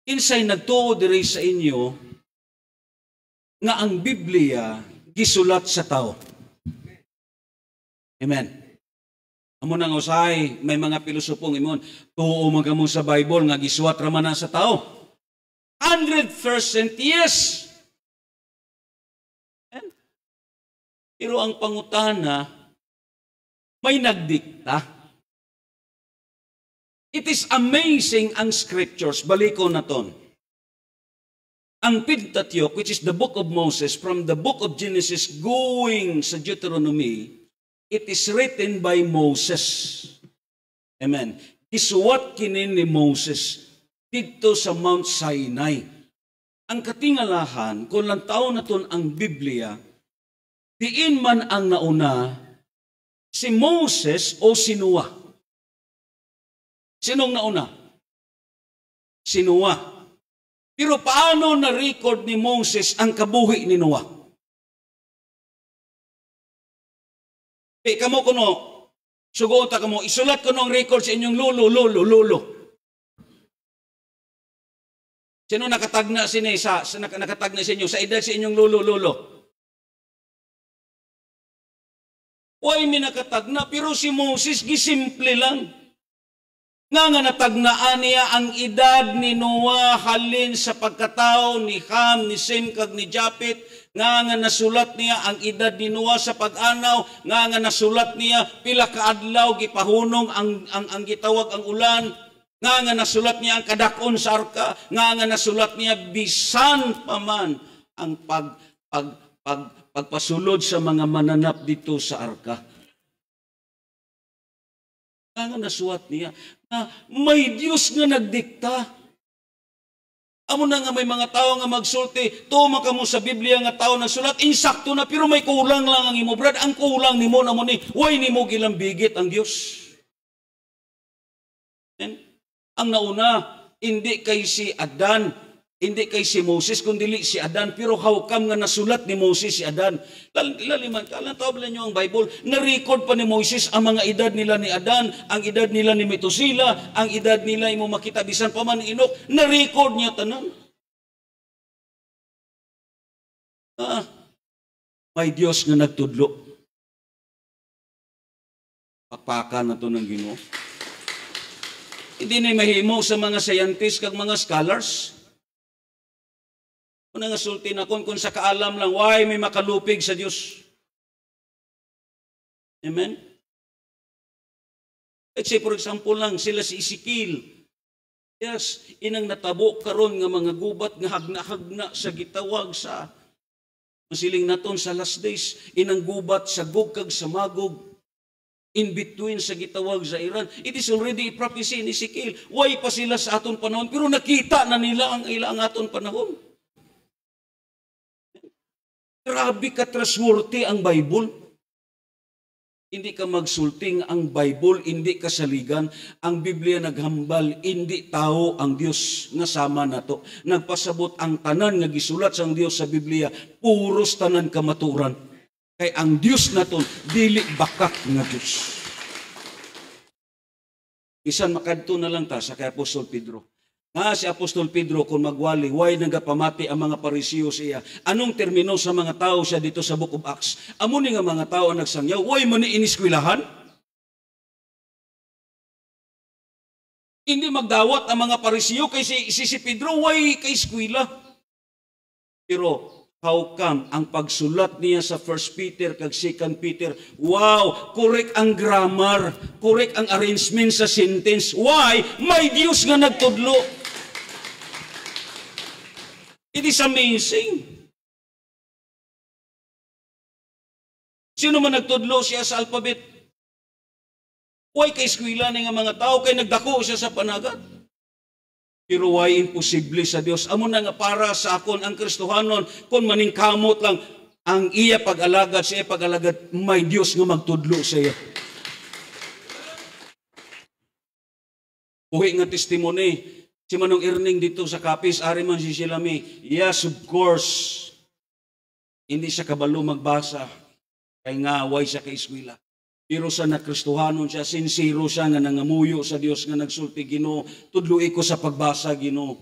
Kinsay nagtuo diri sa inyo nga ang Biblia gisulat sa tao. Amen. Amo nang usahay, may mga pilosopong imon, tuo man kamo sa Bible nga gisulat ra man na sa tao. 100% yes. Amen. Pero ang pangutana, may nagdikta. It is amazing ang scriptures, baliko na ton. Ang Pentateuch, which is the book of Moses, from the book of Genesis going sa Deuteronomy, it is written by Moses. Amen. Isuwat kinin ni Moses dito sa Mount Sinai. Ang katingalahan, kung lang taon na ton ang Biblia, diin man ang nauna, si Moses o si Noah? Sinong nauna? Si Noah. Pero paano na-record ni Moses ang kabuhi ni Noah? Kamo kuno, sugoon ta kamo, isulat ko ng record sa inyong lolo. Sino nakatagna sa inyo, sa edad sa inyong lolo? Huwag may nakatagna, pero si Moses gisimple lang. Nga natagnaan niya ang edad ni Noah halin sa pagkatao ni Ham, ni Sem, kag ni Japet. Nga nasulat niya ang edad ni Noah sa pag-anaw. Nga nasulat niya pila ka adlaw gipahunong ang gitawag ang ulan. Nga nasulat niya ang kadakon sa arka. Nga nasulat niya bisan pa man ang pagpasulod sa mga mananap dito sa arka. Nga nasulat niya na may Diyos nga nagdikta. Amo na nga may mga tao nga magsulti, tuma ka mo sa Biblia nga tao nagsulat, insakto na, pero may kulang lang ang imo, brad. Ang kulang ni mo na mo ni, way ni mo gilambigit ang Diyos. And, ang nauna, hindi kay si Adan, hindi kay si Moses, kundi si Adan. Pero hawkam nga nasulat ni Moses si Adan. Laliman ka, alam tawag niyo ang Bible, na-record pa ni Moses ang mga edad nila ni Adan, ang edad nila ni Metusela, ang edad nila imo makita bisan pa man ni Enoch, na-record niya tanan. May Diyos nga nagtudlo. Pakpakan na to ng Ginoo. Hindi na mahimo sa mga scientists kag mga scholars. Kung nga sulti na kung sa kaalam lang, why may makalupig sa Diyos? Amen? Let's say, for example lang, sila si Ezekiel. Yes, inang natabo karon nga mga gubat nga hagna-hagna sa gitawag sa masiling naton sa last days. Inang gubat sa Gog kag sa Magog. In between sa gitawag sa Iran. It is already a prophecy ni Ezekiel. Why pa sila sa aton panahon? Pero nakita na nila ang ilang aton panahon. Grabe ka trustworthy ang Bible. Hindi ka magsulting ang Bible, hindi ka saligan. Ang Biblia naghambal, hindi tao ang Diyos nga sama nato. Nagpasabot ang tanan nga gisulat sang Dios sa Biblia, puros tanan kamaturan. Kay ang Diyos naton dili bakat nga Diyos. Bisan makadto na lang ta sa kay Apostol Pedro. Nga si Apostol Pedro kung magwali, why nagapamati ang mga Parisiyo siya? Anong termino sa mga tao siya dito sa Book of Acts? Amo ni nga mga tao nagsangyaw, why man ni iniskwilahan? Hindi magdawat ang mga Parisiyo kay si Pedro, why kay eskwela? Pero How come ang pagsulat niya sa 1 Peter kag 2 Peter, wow, correct ang grammar, correct ang arrangement sa sentence. Why? May Diyos nga nagtudlo. It is amazing. Sino man nagtudlo siya sa alphabet? Why kay eskwela ni nga mga tao, kay nagdako siya sa panagat? Pero why imposible sa Dios? Amo na nga para sa akon ang Kristohanon, kung maningkamot lang ang iya pag-alagad, siya pag-alagad, may Dios nga magtudlo sa iya. Uwi nga testimony, si Manong Erning dito sa Kapis, ari man si Silami, yes, of course, hindi siya kabalo magbasa, kay nga why siya kay eskwela. Pero sa nakristohanon siya, sincero siya nga nangamuyo sa Dios nga nagsulti Ginoo, tudloy ko sa pagbasa Ginoo.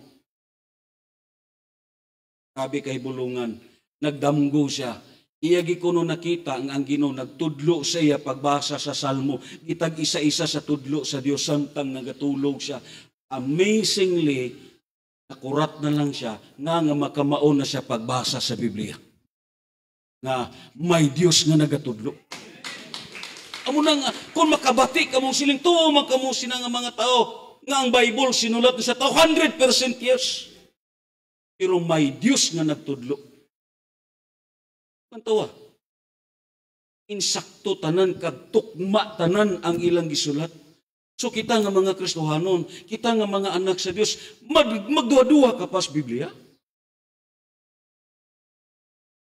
Sabi kay bulungan, nagdamgo siya. Iyagi ko no nakita ang Ginoo nagtudlo sa iya pagbasa sa salmo. Gitag isa-isa sa tudlo sa Dios samtang nagatulog siya. Amazingly, nakurat na lang siya nga makamaon na siya pagbasa sa Biblia. Nga may Dios nga nagatudlo. Amo na nga, kung makabati ka mong siling, tuwa man ka mong sinang mga tao, nga ang Bible sinulat sa tao, 100% yes. Pero may Diyos nga nagtudlo. Kantawa, insakto tanan, kagtukma tanan ang ilang gisulat. So kita nga mga Kristohanon, kita nga mga anak sa Diyos, magduwa-duwa ka pa sa Biblia.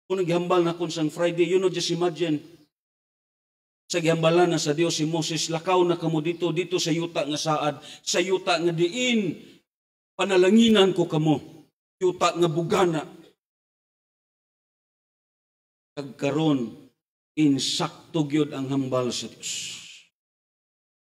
Kung naghambal na kung sang Friday, you know, just imagine, sa gihambalan na sa Dios si Moses, lakaw na kamo dito sa yuta nga saad, sa yuta nga diin, panalanginan ko kamo, yuta nga bugana. Kagkaron, insakto gyud ang hambal sa Dios.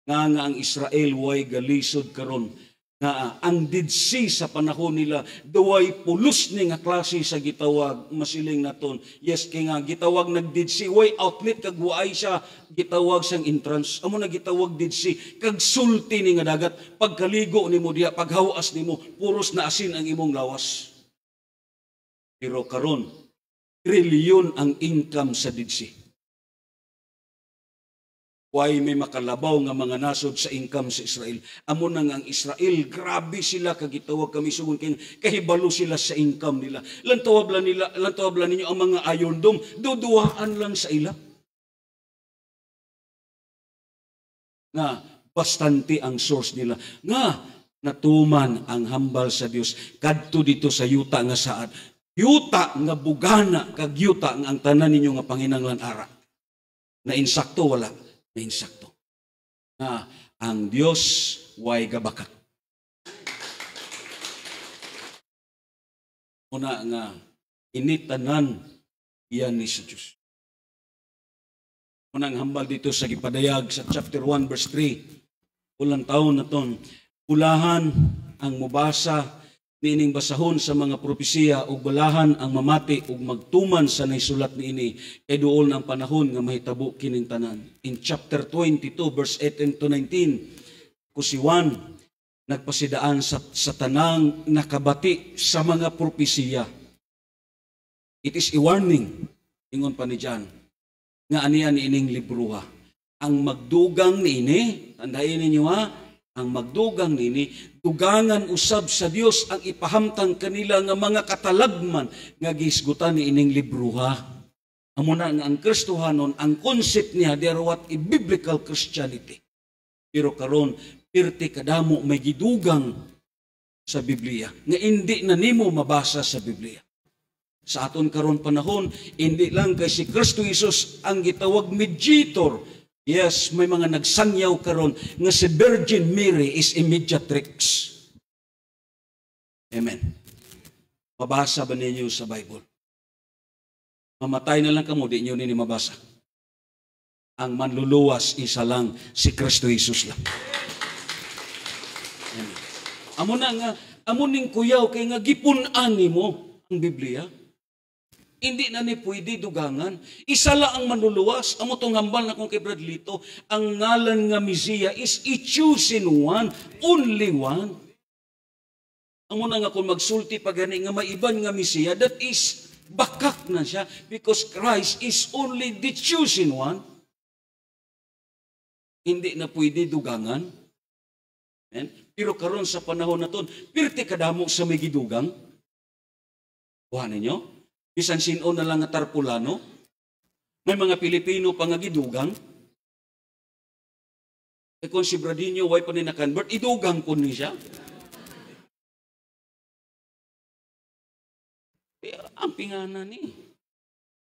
Nga ang Israel way galisod karon, nga ang Dead Sea sa panahon nila, duway pulos ni nga klase sa gitawag, masiling naton. Yes, kaya nga, gitawag nag-Dead Sea, way outlet, kag waay siya, gitawag sang entrance. Amo na gitawag Dead Sea, kag sulti ni nga dagat, pagkaligo ni mo diya, paghawas ni mo, puros na asin ang imong lawas. Pero karon, trilyon ang income sa Dead Sea. Why may makalabaw nga mga nasod sa income sa Israel. Amo na nga ang Israel, grabe sila kagitawag kami sugon kay kahibalo sila sa income nila. Lantawablan ninyo ang mga Iron Dome, duduaan lang sa ila. Nga bastante ang source nila. Nga natuman ang hambal sa Dios kadto dito sa yuta nga saad. Yuta nga bugana kag yuta nga ang tanan ninyo nga panginahanglan ara. Na insakto wala. Na insakto. Na ang Dios way gabakat. Una nga initanan iyan ni sa Diyos. Unang hambal dito sa gipadayag sa chapter 1 verse 3. Ulang taon na ton. Ulahan ang mubasa niining basahon sa mga propesiya ug balahan ang mamati ug magtuman sa naisulat niini kay duol ng panahon nga mahitabo kining tanan. In chapter 22 verse 18 to 19, si Juan nagpasidaan sa tanang nakabati sa mga propesiya. It is a warning, ingon pa ni John, nga aniya niining libruha. Ang magdugang niini, tandayin ninyo ha, ang magdugang nini, dugangan usab sa Dios ang ipahamtang kanila nga mga katalagman nga gisgutan ni ining libruha. Amo na nga ang Kristohanon, ang concept niya, there what a biblical Christianity. Pero karon pirti kadamo may gidugang sa Biblia nga hindi na nimo mabasa sa Biblia. Sa aton karon panahon, hindi lang kay si Kristo Jesus ang gitawag mediator. Yes, may mga nagsangyaw karon nga si Virgin Mary is a mediatrix. Amen. Mabasa ba ninyo sa Bible? Mamatay na lang kamo, di nyo nini mabasa. Ang manluluwas isa lang, si Kristo Jesus lang. Amen. Amo na nga, amo ning kuyaw kay nga gipunan nimo ang Biblia. Hindi na ni pwede dugangan. Isa lang ang manluluwas. Amo tong hambal na kong kay Brad Lito, ang ngalan nga Mesiya is a chosen one, only one. Amo na nga kung magsulti pa gani nga maiban nga Mesiya, that is Bakak na siya because Christ is only the chosen one. Hindi na pwede dugangan. Amen? Pero karon sa panahon na to, pirti kadamo sa may gidugang. Kuha ninyo? Bisan sino na lang nga tarpulano. May mga Pilipino pa nga gidugang. E kung si Bradinho, why pa ni na-convert, idugang po ni siya. Ang pingana ni.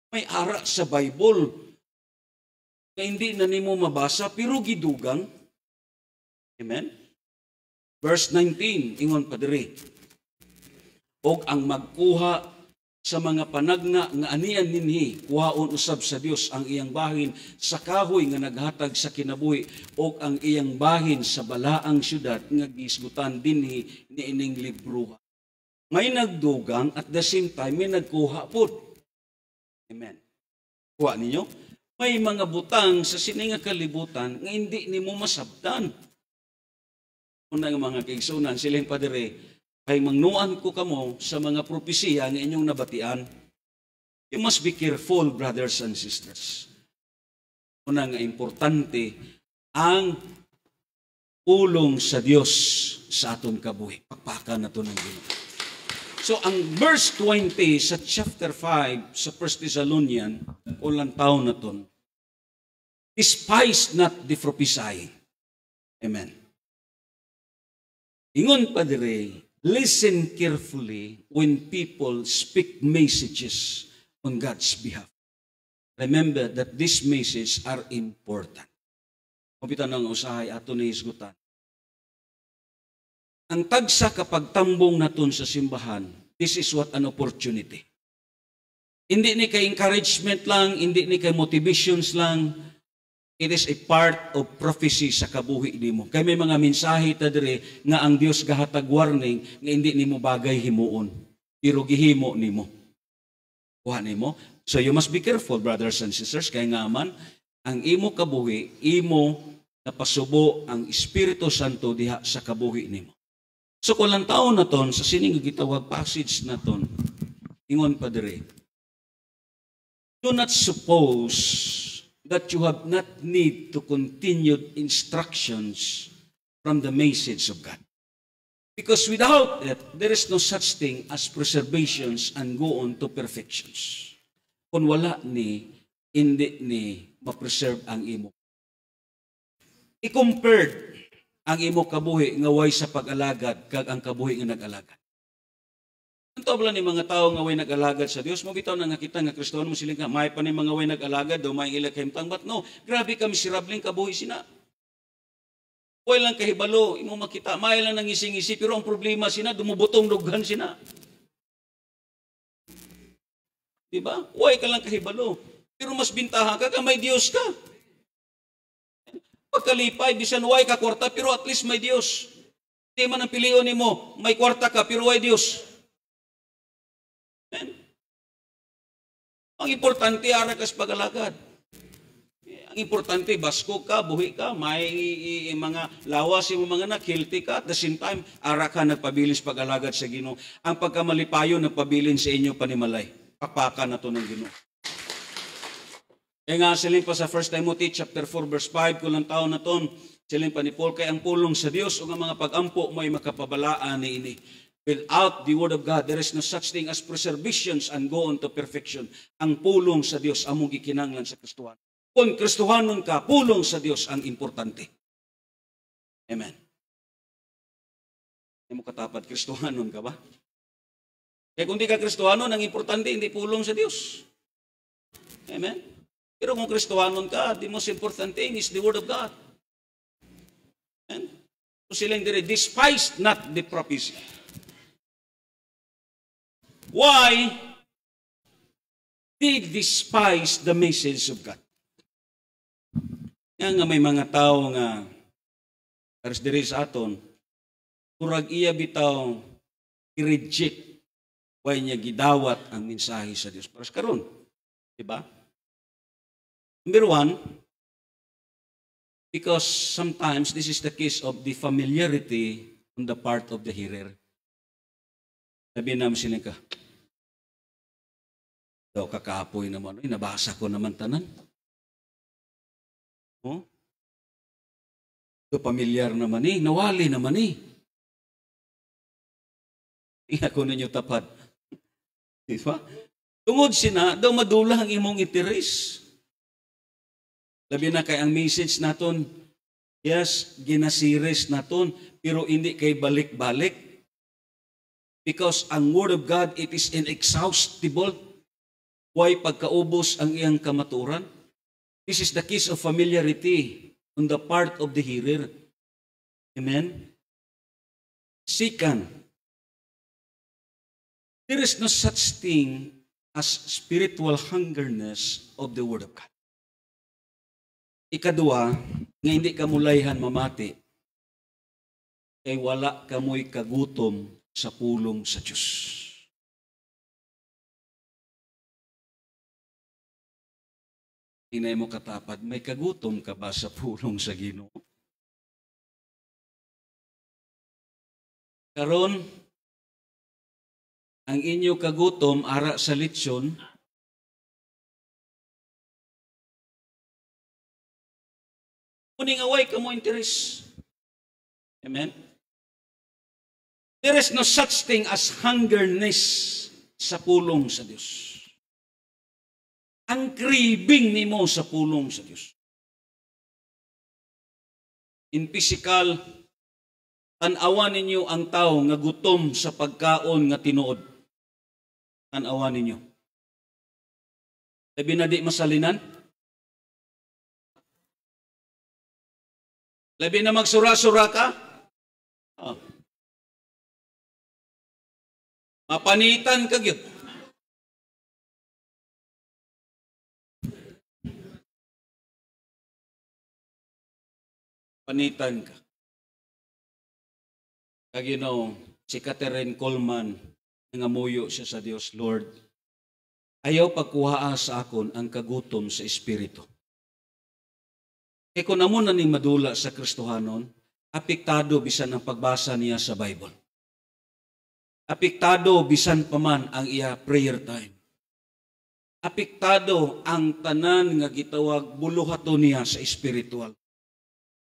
May ara sa Bible na hindi na nimo mabasa, pero gidugang. Amen? Verse 19, ingon pa diri. Og ang magkuha sa mga panagna nga anian ninhi, kuhaon usab sa Dios ang iyang bahin sa kahoy nga naghatag sa kinabuhi, og ang iyang bahin sa balaang syudad nga gisgutan dinhi niining libruha. May nagdugang at the same time may nagkuha po. Amen. Kuha ninyo? May mga butang sa sininga kalibutan nga hindi nimo masabtan. Unang mga kaigsunan, silang padere, kay mangnuan ko kamo sa mga propesiya nga inyong nabatian. You must be careful, brothers and sisters. Una nga importante, ang ulong sa Dios sa aton kabuhi. Pakpakan na ito ng Ginoo. So, ang verse 20 sa chapter 5 sa 1 Thessalonian, ulang taon na ito, despise not the prophesying. Amen. Ingon pa dire, listen carefully when people speak messages on God's behalf. Remember that these messages are important. Kapitan ng usahay ato ni hisgutan. Ang tagsa kapag tambong naton sa simbahan, this is what an opportunity. Hindi ni kay encouragement lang, hindi ni kay motivations lang. It is a part of prophecy sa kabuhi nimo. Kay may mga mensahe ta dire nga ang Dios gahatag warning nga hindi nimo bagay himuon. Pero gihimo nimo. Kuha nimo. So you must be careful, brothers and sisters, kay nga man ang imo kabuhi, imo napasubo ang Espiritu Santo diha sa kabuhi nimo. So kulang taon na ton sa sining gitawag passage na ton. Ingon pa dire. Do not suppose that you have not need to continued instructions from the message of God. Because without it, there is no such thing as preservations and go on to perfections. Kung wala ni, hindi ni ma-preserve ang imo. I-compared ang imo kabuhi nga way sa pag-alagad kag ang kabuhi nga nag-alagad. Ang tobla ni mga tao nga way nag-alagad sa Dios, mo bitaw na nga kita nga Kristiyano mo siling ka, may pa ni mga way nag-alagad, daw may ilag kahimtang, but no, grabe ka miserabling kabuhi sina. Way lang kahibalo, imo makita, may lang nangising-isi, pero ang problema sina, dumubutong dughan sina. Diba? Way ka lang kahibalo, pero mas bintaha ka, may Dios ka. Pagkalipay, bisan way ka kwarta, pero at least may Dios. Hindi man ang piliyon ni mo, may kwarta ka, pero way Dios. Amen. Ang importante, ara ka sa pag-alagad. Ang importante, basko ka, buhi ka, may mga lawas yung mga anak, healthy ka, at the same time, ara ka nagpabilis pag-alagad sa Ginoo. Ang pagkamalipayo, nagpabilin sa inyo panimalay. Papakan na to ng Ginoo. Kaya nga, siling pa sa 1 Timothy chapter 4 verse 5, kulang taon na ton, siling pa ni Paul, kay ang pulong sa Dios o nga mga pag-ampo may makapabalaan ni ini. Without the Word of God, there is no such thing as preservations and go on to perfection. Ang pulong sa Dios, among gikinanglan sa Kristohan. Kung Kristohanon ka, pulong sa Dios ang importante. Amen. Hindi mo katapat, Kristohanon ka ba? Kaya kung di ka Kristohanon, ang importante, hindi pulong sa Dios. Amen. Pero kung Kristohanon ka, the most important thing is the Word of God. Amen. So silang dire, despise not the prophecy. Why they despise the message of God? Nga may mga tao nga aras diri sa aton, turag iya bitaw i-reject why niya gidawat ang mensahe sa Dios. Paras karon, di ba? Number one, because sometimes this is the case of the familiarity on the part of the hearer. Sabihin namin sila ka, Daw kakaapoy naman. Uy, nabasa ko naman tanan. Oh? So, pamilyar naman nawali naman Tingnan ko ninyo tapat. Diba? Tungod sina, daw madulang ang imong interes. Labi na kay ang message naton, yes, ginasiris naton, pero hindi kay balik-balik. Because ang Word of God, it is inexhaustible. Why pagkaubos ang iyang kamaturan? This is the case of familiarity on the part of the hearer. Amen? Second, there is no such thing as spiritual hungerness of the Word of God. Ikadua, nga hindi ka mulayhan mamati, kay wala ka mo'y kagutom sa pulong sa Diyos. Hinay mo katapad, may kagutom ka ba sa pulong sa Ginoo? Karon, ang inyo kagutom ara sa litsyon, kuning away ka mo interes. Amen? There is no such thing as hungerness sa pulong sa Diyos. Ang craving nimo sa pulong sa Diyos. In physical, tan-awan ninyo ang tao nga gutom sa pagkaon nga tinuod. Tan-awan ninyo. Labi na di masalinan? Labi na magsura-sura ka? Oh. Mapanitan ka gyud. Panitan ka. Kag si Catherine Coleman, nangamuyo siya sa Dios, Lord, ayaw pagkuhaa sa akon ang kagutom sa Espiritu. E kung namo na ning madula sa Kristohanon, apektado bisan ang pagbasa niya sa Bible. Apektado bisan paman ang iya prayer time. Apektado ang tanan nga gitawag buluhaton niya sa espiritual.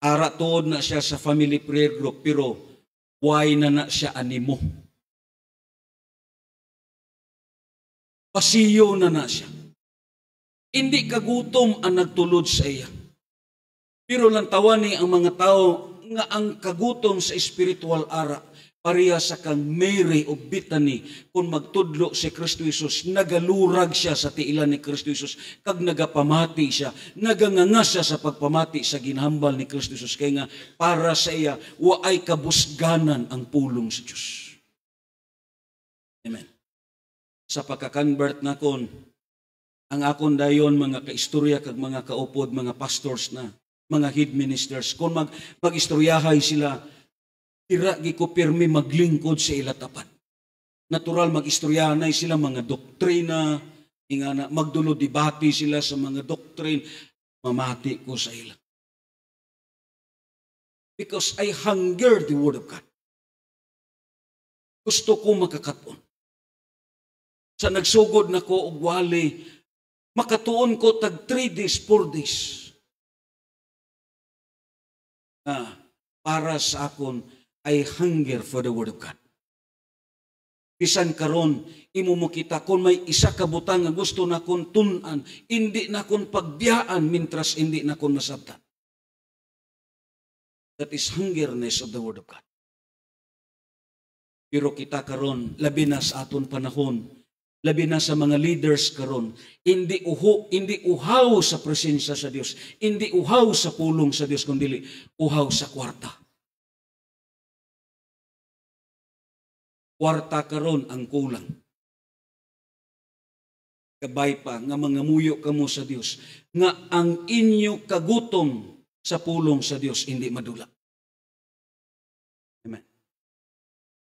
Ara tuod na siya sa family prayer group, pero why na siya animo? Pasiyo na siya. Hindi kagutom ang nagtulod sa iya. Pero lantawan ni ang mga tao nga ang kagutom sa spiritual ara, pareha sa kang Mary o Bethany, kung magtudlo si Kristo Jesus, nagalurag siya sa tiilan ni Kristo Jesus, kag nagapamati siya, naganganga siya sa pagpamati sa ginhambal ni Kristo Jesus, kaya nga para sa iya, waay kabusganan ang pulong sa Diyos. Amen. Sa pagkakonvert na kon, ang akon dayon mga kaistorya kag mga kaupod, mga pastors na, mga head ministers, kung mag-istoryahay sila, tira ko pirmi maglingkod sa ila tapat. Natural mag-istoryahanay sila mga doktrina, ingana magdulo debate sila sa mga doktrin, mamati ko sa ila. Because I hunger the Word of God. Gusto ko makakaton. Sa nagsugod na ko og wali, makatuon ko tag 3 days, 4 days. Para sa akon, I hunger for the Word of God. Bisan karon imo mo kita kung may isa ka butang nga gusto na kon tun-an, hindi na kon pagbiyaan mintras hindi na kon masabtan. That is hungerness of the Word of God. Pero kita karon, labi na sa aton panahon, labi na sa mga leaders karon, hindi uhaw sa presensya sa Dios, hindi uhaw sa pulong sa Dios, kundi uhaw sa kwarta. Kwarta karon ang kulang. Kabay pa nga mga muyo kamo sa Dios, nga ang inyo kagutom sa pulong sa Dios hindi madula. Amen.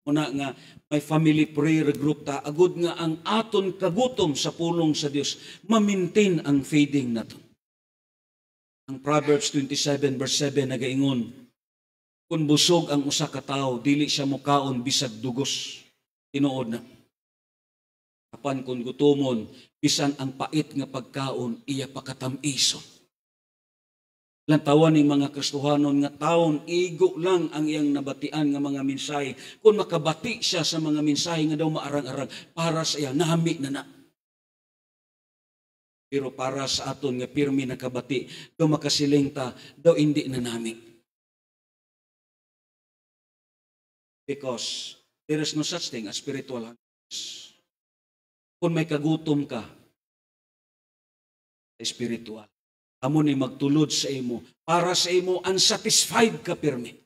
Una nga may family prayer group ta, agud nga ang aton kagutom sa pulong sa Dios ma-maintain ang feeding naton. Ang Proverbs 27 verse 7 nagaingon, kung busog ang usa ka tawo, dili siya mukaon bisag dugos. Tinuod na. Apan kung gutomon, bisan ang pait nga pagkaon, iya pakatamison. Lantawan ng mga Kristohanon nga taon, igo lang ang iyang nabatian nga mga mensahe. Kung makabati siya sa mga mensahe nga daw maarang-arang, para sa iya, nami na na. Pero para sa aton nga pirmi nakabati, daw makasiling ta, daw hindi na nami. Because there is no such thing as spiritual hungers. Kung may kagutom ka, spiritual. Amo ni magtulod sa imo. Para sa imo, unsatisfied ka pirmi.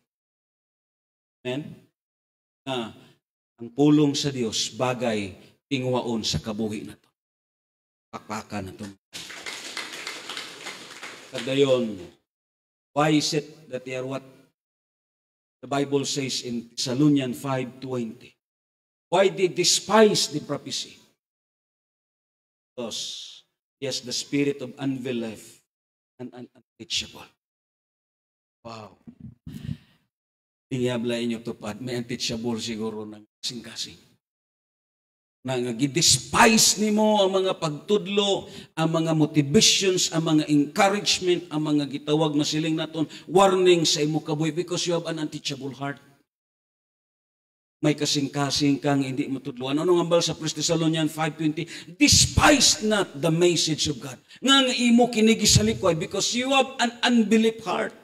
Amen? Na ang pulong sa Dios bagay tingwaon sa kabuhi na to. Pakpakan na to. Kadayon, why is it that they are what the Bible says in Thessalonians 5:20? Why they despise the prophecy? Because he has the spirit of unbelief and unteachable. Wow. Tingablain nyo tupad. May unteachable siguro ng kasing-kasing. Nang-despise nimo ang mga pagtudlo, ang mga motivations, ang mga encouragement, ang mga gitawag na siling naton, warning sa imo kabuhi because you have an unteachable heart. May kasing-kasing kang hindi matudluan. Ano nga bal sa 1 Thessalonians 5:20? Despise not the message of God. Nga imo kinigisalikoy because you have an unbelief heart.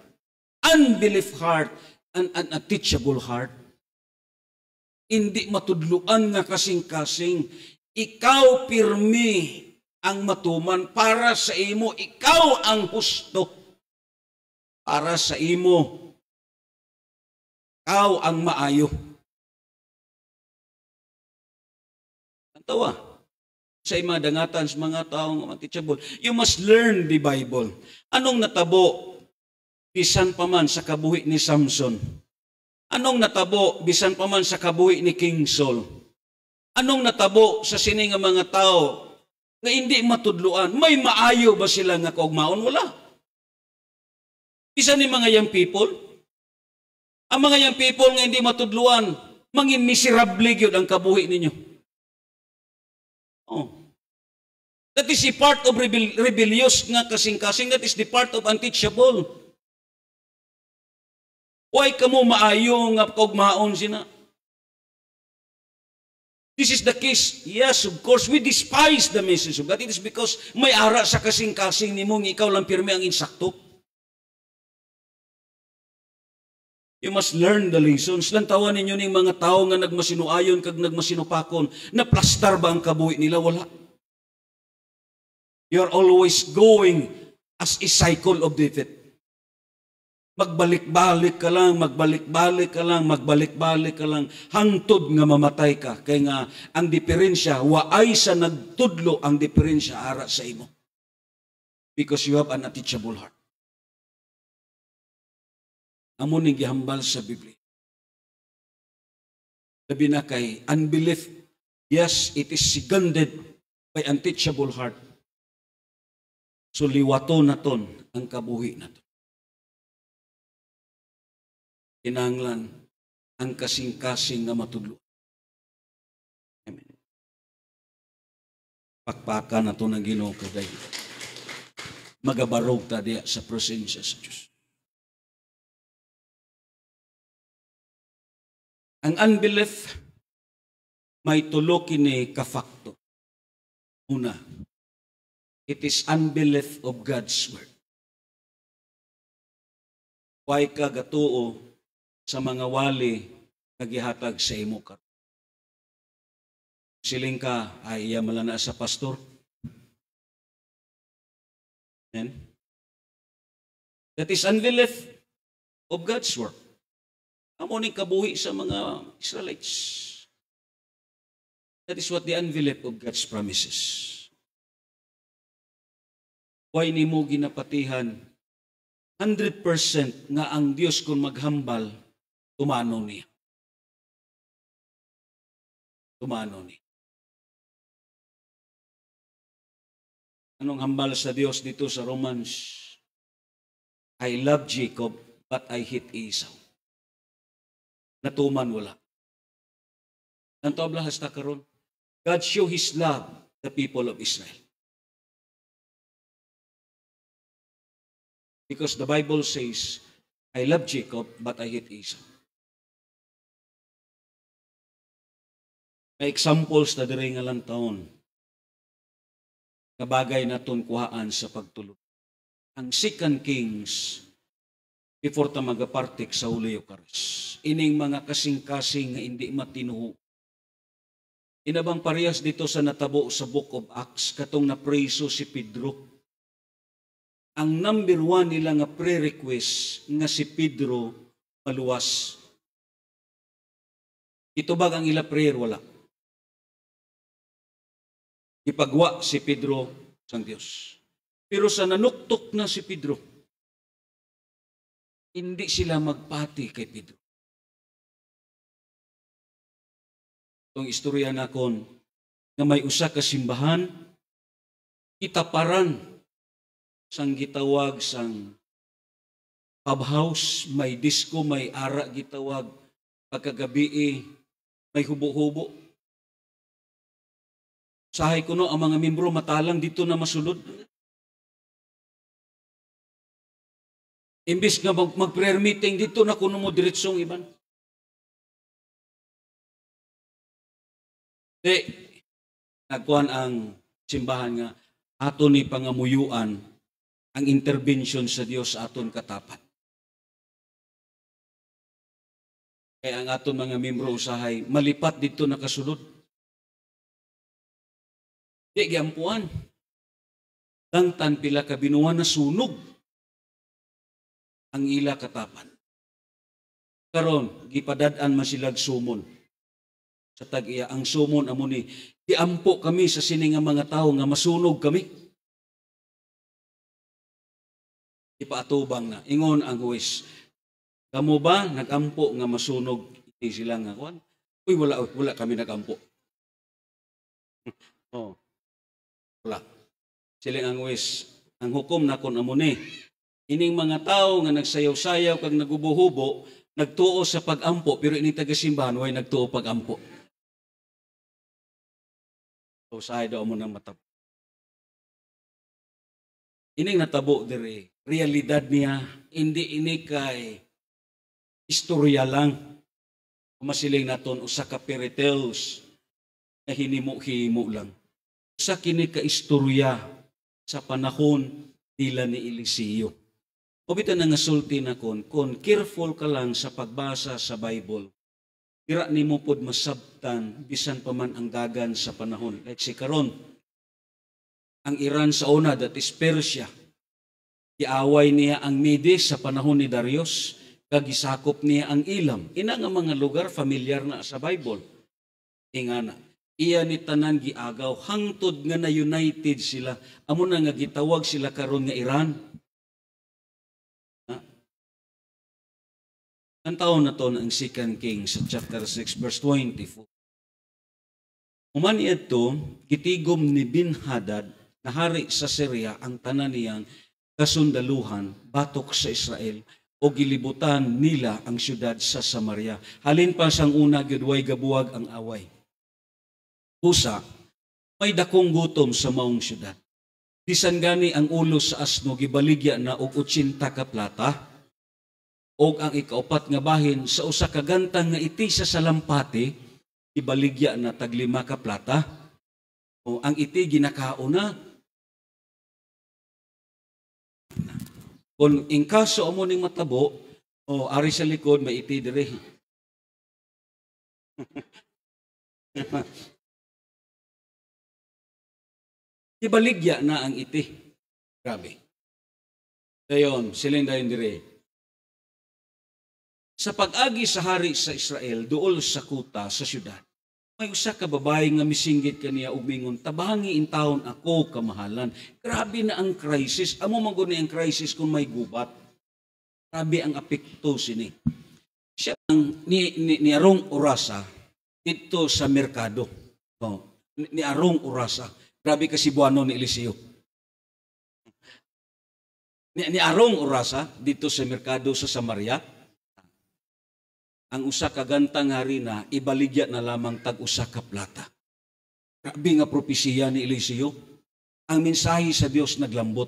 Unbelief heart and an unteachable heart. Hindi matudluan nga kasing-kasing. Ikaw pirmi ang matuman para sa imo. Ikaw ang husto para sa imo. Ikaw ang maayo. Tawa. Sa mga dangatan, sa mga taong unteachable. You must learn the Bible. Anong natabo? Bisan pa man sa kabuhi ni Samson. Anong natabo? Bisan pa man sa kabuhi ni King Saul. Anong natabo sa sining nga mga tao na hindi matudluan? May maayo ba sila nga kaugmaon? Wala. Bisan ni mga young people. Ang mga young people nga hindi matudluan, mangin miserable gyud ang kabuhi ninyo. Oh. That is the part of rebellious nga kasing-kasing. That is the part of unteachable. Why kamo maayo nga kaugmaon sina? This is the case. Yes, of course, we despise the message of God. It is because may ara sa kasing-kasing nimo nga ikaw lang pirmi ang insakto. You must learn the lessons. Lantawan ninyo ning mga tao nga nagmasinuayon kag nagmasinupakon, na plastar ba ang kabuhi nila? Wala. You are always going as a cycle of defeat. Magbalik-balik ka lang, magbalik-balik ka lang, magbalik-balik ka lang, hangtod nga mamatay ka. Kaya nga, ang diferensya, waay sa nagtudlo ang diferensya ara sa imo. Because you have an unteachable heart. Amo ning gihambal sa Biblia. Labi na kay unbelief. Yes, it is seconded by unteachable heart. So liwato naton ang kabuhi naton. Kinahanglan ang kasing-kasing nga matudlo. Amen. Pakpakan naton ang Ginoo kaday. Magabarog ta diya sa presensya sa Dios. Ang unbelief, may tulo kini ka-factor. Una, it is unbelief of God's word. Why ka gatuo sa mga wali nagihatag sa imo karon? Siling ka, ay iya malana sa pastor. Amen? That is unbelief of God's word. Amo ning kabuhi sa mga Israelites. That is what the unbelief of God's promises. Why nimo ginapatihan 100% nga ang Dios kung maghambal, tumano niya. Tumano niya. Anong hambal sa Dios dito sa Romans? I love Jacob, but I hate Esau. Natuman wala. Nanto ablahas ta karon. God show His love to the people of Israel. Because the Bible says, I love Jacob, but I hate Esau. May examples na diri nga lang taon nga bagay naton kuhaan sa pagtulog. Ang 2 Kings, before ta magapartik sa Hulo Eucharist, ining mga kasing-kasing nga hindi matinuho. Inabang parehas dito sa natabo sa Book of Acts, katong napreso si Pedro. Ang number 1 nila nga pre-request nga si Pedro maluwas. Ito ba ang ila prayer? Wala. Ipagwa si Pedro sa Diyos. Pero sa nanuktok na si Pedro, hindi sila magpati kay Pedro. Itong istorya na kon, na may usa ka simbahan, kitaparan sang gitawag sang pub house, may disco, may ara gitawag, pagkagabi may hubo-hubo. Sahay ko no, ang mga membro matalang dito na masulod. Imbis nga mag-prayer meeting dito na kuno mo diretsong iban. Nagkuhan ang simbahan nga ato ni pangamuyuan ang intervention sa Dios sa aton katapat. Kaya ang aton mga membro usahay malipat dito nakasulod. Di giampuan. Tangtan pila ka binuwan na sunog ang ila katapan. Karon gipadad-an masilag sumon. Sa tag-iya ang sumon amo ni giampo kami sa sini nga mga tawo nga masunog kami. Ipaatubang na ingon ang huwes. Kamo ba nagampo nga masunog ini sila nga kuan? Uy wala kami nagampo. Oh. Wala. Sila ang huwes. Ang hukom na kon amo ni ining mga tao nga nagsayaw-sayaw kag nagubo-hubo, nagtuo sa pag-ampo, pero ini taga-simbahan, way nagtuo pag-ampo. So, sahay daw mo ng matabo. Ining natabo diri, realidad niya, hindi ini kay istorya lang. Kumasiling naton, usa ka fairy tales na hinimo-himo lang. Usa kini ka istorya sa panahon nila ni Eliseo. O bita na nga sulti na kon careful ka lang sa pagbasa sa Bible, tira ni mo pod masabtan, bisan pa man ang dagan sa panahon. Like si karon, ang Iran sa una, that is Persia, iaway niya ang Medes sa panahon ni Darius, kagisakop niya ang Ilam. Ina nga mga lugar, familiar na sa Bible. Ingana, iya ni tanan giagaw, hangtod nga na united sila, amo na nga gitawag sila karon nga Iran. Ang taon na to ang 2 Kings sa chapter 6 verse 24. Umani ito, gitigom ni Bin-Hadad na hari sa Syria ang tanan niyang kasundaluhan batok sa Israel o gilibutan nila ang syudad sa Samaria. Halin pa sang una gudway gabuwag ang away. Pusa, may dakong gutom sa maong syudad. Bisan gani ang ulo sa asno gibaligya na og 80 ka plata. Og ang ikaupat nga bahin sa usa ka gantang nga iti sa salampati ibaligya na tag 5 ka plata. O ang iti ginakauna. Kung in kaso amo ning matabo, o ari sa likod may iti dire. Ibaligya na ang iti. Grabe. Dayon, siling dayon dire. Sa pag-agi sa hari sa Israel, duol sa kuta, sa syudad, may usa ka babae nga misinggit kaniya ug mingon, tabangi in taon ako kamahalan. Grabe na ang crisis. Amo man guni ang crisis kung may gubat. Grabe ang apekto sini. Siya ang ni Arong Orasa dito sa merkado. Oh, ni Arong Orasa. Grabe kasi buwano ni Eliseo. Ni Arong Orasa dito sa merkado sa Samaria. Ang usa ka gantang harina ibaligya na lamang tag usa ka plata. Grabe nga propesiya ni Eliseo. Ang mensahe sa Dios naglambot.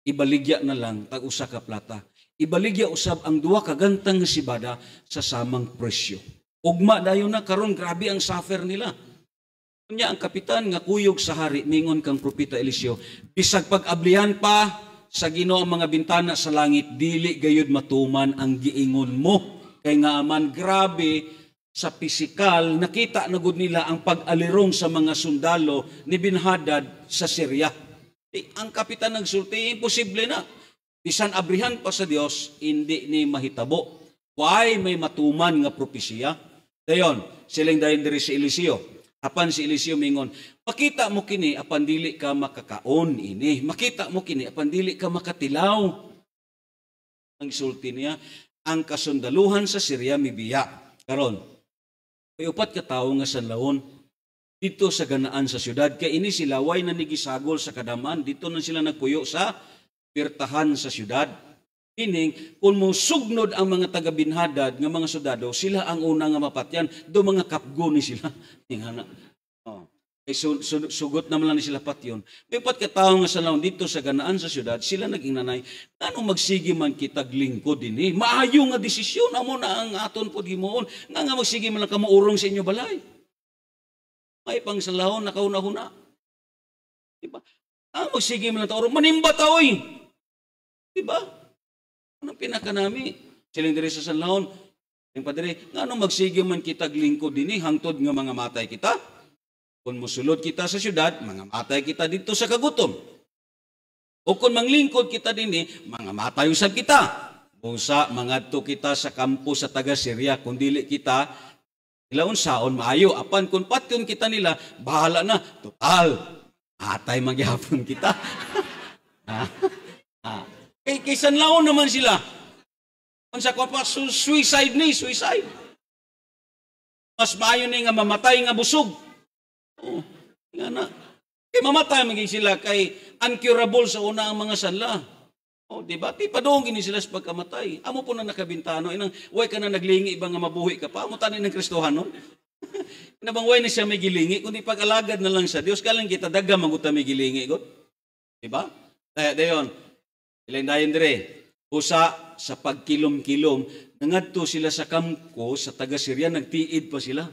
Ibaligya na lang tag usa ka plata. Ibaligya usab ang duwa ka gantang nga sibada sa samang presyo. Ugma dayon na karon grabe ang suffer nila. Kunya ang kapitan nga kuyog sa hari mingon kang propeta Eliseo, bisag pag-ablihan pa sa Ginoo ang mga bintana sa langit, dili gayud matuman ang giingon mo. Kay nga man grabe sa pisikal, nakita na gud nila ang pag-alirong sa mga sundalo ni Bin-Hadad sa Syria. Ang kapitan nagsulti, imposible na. Bisan abrihan pa sa Dios, hindi ni mahitabo. Why may matuman nga propesiya? Dayon, siling dayon diri si Eliseo. Apan si Eliseo mingon, makita mo kini apan dili ka makakaon ini. Makita mo kini apan dili ka makatilaw. Ang sulti niya, ang kasundaluhan sa Syria mibiya. Karon, may upat ka tawo nga sanlahon dito sa ganaan sa syudad. Kaya ini sila way na nigisagol sa kadaman. Dito na sila nagpuyo sa pirtahan sa syudad. Meaning, kung musugnod ang mga taga-Bin-Hadad nga mga sundalo, sila ang una nga mapatyan. Do mga kapgo ni sila. Sugot naman lang ni sila patyon. May upat ka tawo nga sanlahon dito sa ganaan sa syudad, sila naging nanay, anong magsige man kitag lingkod din maayo nga desisyon, amo na ang aton po gimoon, nga magsige man lang kamaurong sa inyo balay. May pang salahon na kauna-huna. Diba? Magsige man lang taurong, manimba taoy. Diba? Anong pinakanami? Siling diri sa sanlahon, yung padre, nga anong magsige man kitag lingkod din hangtod nga mga matay kita? Kung musulod kita sa syudad, mga matay kita dito sa kagutom. O kung manglingkod kita din mga matay usab kita. Busa, mangadto kita sa kampo sa taga-Syria, kung dili kita, ilaon saon maayo. Apan kung patyon kita nila, bahala na. Total, matay magyapon kita. Kay sanlaon naman sila. Kung sa kwa suicide suicide. Mas maayo nga mamatay nga busog. Nga na. Kay mamatay maging sila kay uncurable sa una ang mga sanla. Diba? Di pa doon gini sila sa pagkamatay. Amo po na nakabintano. Inang, way ka na naglingi, ibang nga mabuhi ka pa. Amo tanin ng Kristohan, no? Inabang way na siya may gilingi. Kundi pag-alagad na lang sa Diyos, kalang kita daga maguta may gilingi. Diba? Dayon, ilang dayon dire. Usa sa pagkilom-kilom, nangadto sila sa kamko, sa taga-Syria, nagtiid pa sila.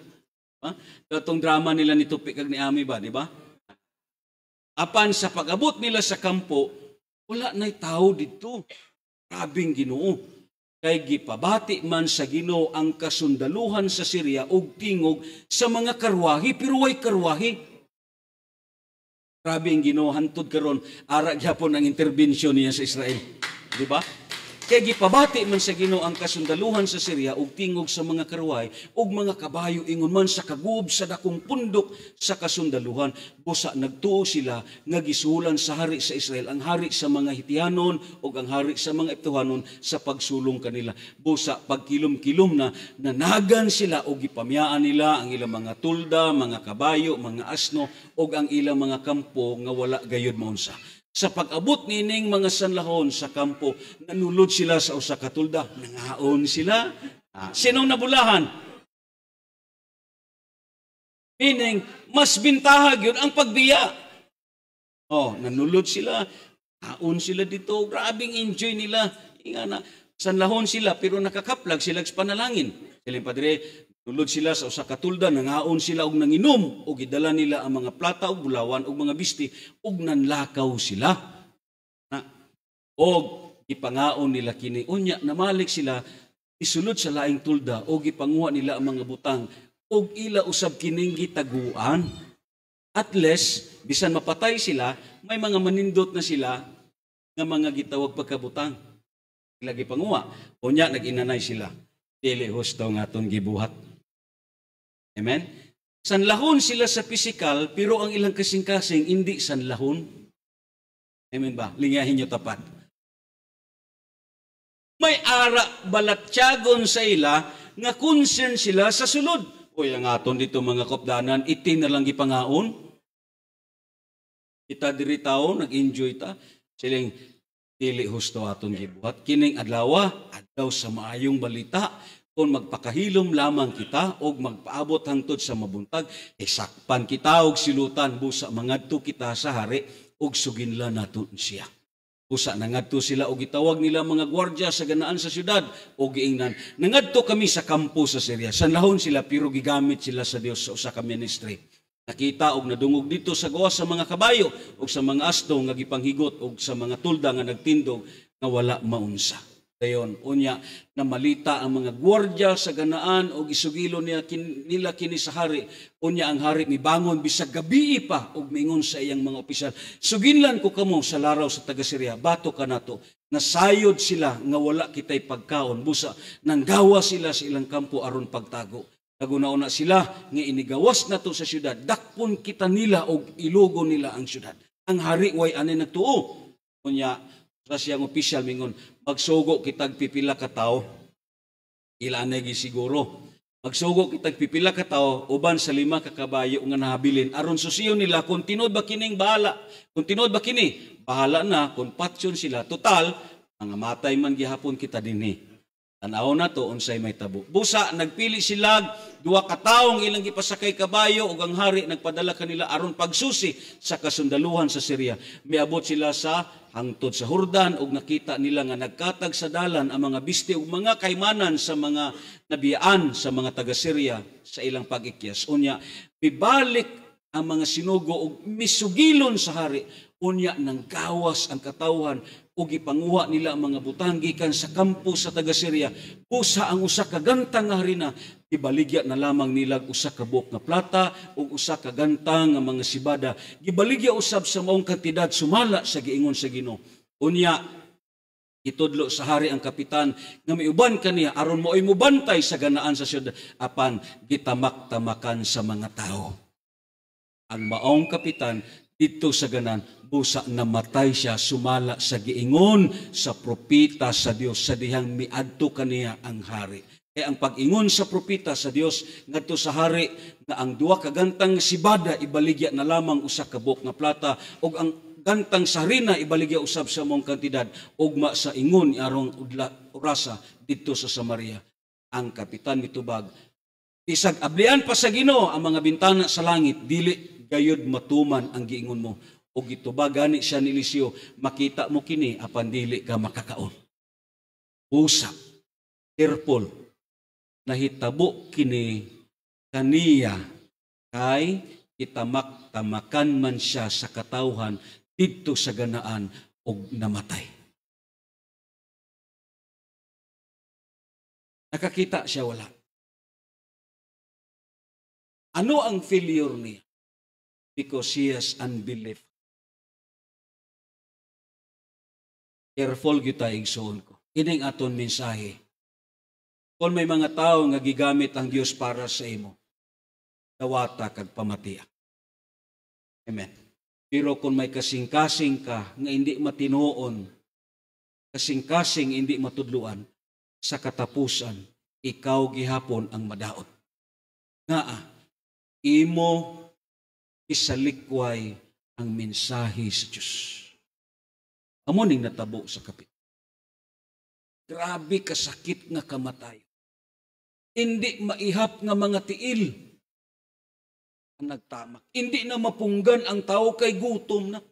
Itong drama nila ni Tupik kag ni Ami ba, di ba? Apan sa pag-abot nila sa kampo, wala na'y tao dito. Grabing Ginoo. Kay gipabati man sa Ginoo ang kasundaluhan sa Syria og tingog sa mga karwahi, pero way karwahi. Grabing Ginoo hantud karon ara gyapon ang interbensyon niya sa Israel. Di ba? Kaya gipabati man sa Ginoo ang kasundaluhan sa Syria ug tingog sa mga karway ug mga kabayo ingon man sa kaguob sa dakong pundok sa kasundaluhan. Busa nagtuo sila nga gisulan sa hari sa Israel, ang hari sa mga Hitianon ug ang hari sa mga Eptuhanon sa pagsulong kanila. Busa pagkilom-kilom na nanagan sila ug gipamyaan nila ang ilang mga tulda, mga kabayo, mga asno ug ang ilang mga kampo nga wala gayud maunsa. Sa pag-abot nining mga sanlahon sa kampo, nanulod sila sa usa ka tulda, nangaon sila. Sinong nabulahan? Meaning, mas bintahag yun ang pagbiya. Nanulod sila, naon sila dito, grabing enjoy nila. Inga na, sanlahon sila, pero nakakaplag sila sa panalangin. Sila padre, tulod sila sa usa ka tulda, nangaon sila og nanginom ug gidala nila ang mga plata ug bulawan ug mga bisti ug nanlakaw sila. Og ipangaon nila kini unya namalik sila isulod sa laing tulda og ipanguha nila ang mga butang og ila usab kining gitaguan. At least bisan mapatay sila, may mga manindot na sila nga mga gitawag pagkabutang. Sila gipanguha. Unya nag-inanay sila. Dili husto nga atong gibuhat. Amen? Sanlahon sila sa pisikal, pero ang ilang kasing-kasing hindi sanlahon. Amen ba? Lingahin nyo tapat. May ara balatyagon sa ila nga concern sila sa sulod. Uy, ang aton dito mga kopdanan, iti na lang gipangaon. Kita diri tao, nag-enjoy ta. Siling, dili husto aton gibuhat. Kining adlaw sa maayong balita, Kung magpakahilom lamang kita o magpaabot hangtod sa mabuntag, sakpan kita og silutan busa mangadto kita sa hari og suginlan naton siya. Busa nangadto sila og gitawag nila mga gwardiya sa ganaan sa syudad og giingnan, nangadto kami sa kampo sa Syria. Sanlahon sila pero gigamit sila sa Dios sa usa ka ministry. Nakita og nadungog dito sa gawas sa mga kabayo og sa mga asto nga gipanghigot og sa mga tulda nga nagtindog nga wala maunsa. Dayon unya na malita ang mga gwardiya sa ganaan og isugilo nila kini sa hari. Unya ang hari mibangon bisag gabi pa og mingon sa iyang mga opisyal, suginlan ko kamo sa laraw sa taga Syria, bato ka nato. Nasayod sila nga wala kitay pagkaon, busa nanggawa sila sa ilang kampo aron pagtago. Naguna-una sila nga inigawas nato sa syudad, dakpon kita nila og ilugo nila ang syudad. Ang hari way ani nagtuo. Unya sa siyang opisyal mingon, magsugo kitag pipila ka tawo. Ilanay siguro. Magsugo kitag pipila ka tawo uban sa 5 ka kabayo nga nahabilin aron susiyon nila kung tinud ba kining bahala. Kung tinud ba kini, bahala na kung patsyon sila. Total, mga matay man gihapon kita dinhi. Tanaw na to unsay may tabo. Busa nagpili sila 2 ka tawo ilang gipasakay kabayo ug ang hari nagpadala kanila aron pagsusi sa kasundaluhan sa Syria. Miabot sila sa hangtod sa Jordan ug nakita nila nga nagkatag sa dalan ang mga biste ug mga kaymanan sa mga nabiyaan sa mga taga Syria sa ilang pag-ikyas. Unya bibalik ang mga sinugo ug misugilon sa hari. Unya nang gawas ang katawhan ug ipanguha nila ang mga butang gikan sa kampo sa taga Syria. Busa ang usa ka gantang nga harina, gibaligya na lamang nila usa ka buok nga plata ug usa ka gantang nga mga sibada. Gibaligya usab sa maong kantidad sumala sa giingon sa Ginoo. Unya itudlo sa hari ang kapitan nga miuban kaniya aron mo'y mubantay sa ganaan sa syudad apan gitamak-tamakan sa mga tao. Ang maong kapitan dito sa ganan, busa namatay siya sumala sa giingon sa propita sa Dios sa dihang miadto kaniya ang hari. Kaya ang pag-ingon sa propita sa Dios ngadto sa hari nga ang 2 ka gantang sibada ibaligya na lamang usa ka buok nga plata ug ang gantang sa harina ibaligya usab sa mong kantidad ugma sa ingon arong orasa dito sa Samaria. Ang kapitan mitubag, bisag ablian pa sa Ginoo ang mga bintana sa langit, dili gayud matuman ang giingon mo. O gitubag gani siya ni Eliseo, makita mo kini apan dili ka makakaon. Usa, careful, nahitabo kini kaniya kay itamak-tamakan man siya sa katawhan didto sa ganaan og namatay. Nakakita siya wala. Ano ang failure niya? Because he has unbelief. Careful kita igsoon ko. Ining aton mensahe. Kung may mga tao nga gigamit ang Dios para sa imo, dawata kag pamatiya. Amen. Pero kung may kasing-kasing ka nga hindi matinuon, kasing-kasing hindi matudluan, sa katapusan, ikaw gihapon ang madaot. Nga imo isalikway ang mensahe sa Diyos. Amo ning natabo sa kapit. Grabe kasakit nga kamatay. Hindi maihap nga mga tiil ang nagtamak. Hindi na mapunggan ang tao kay gutom na.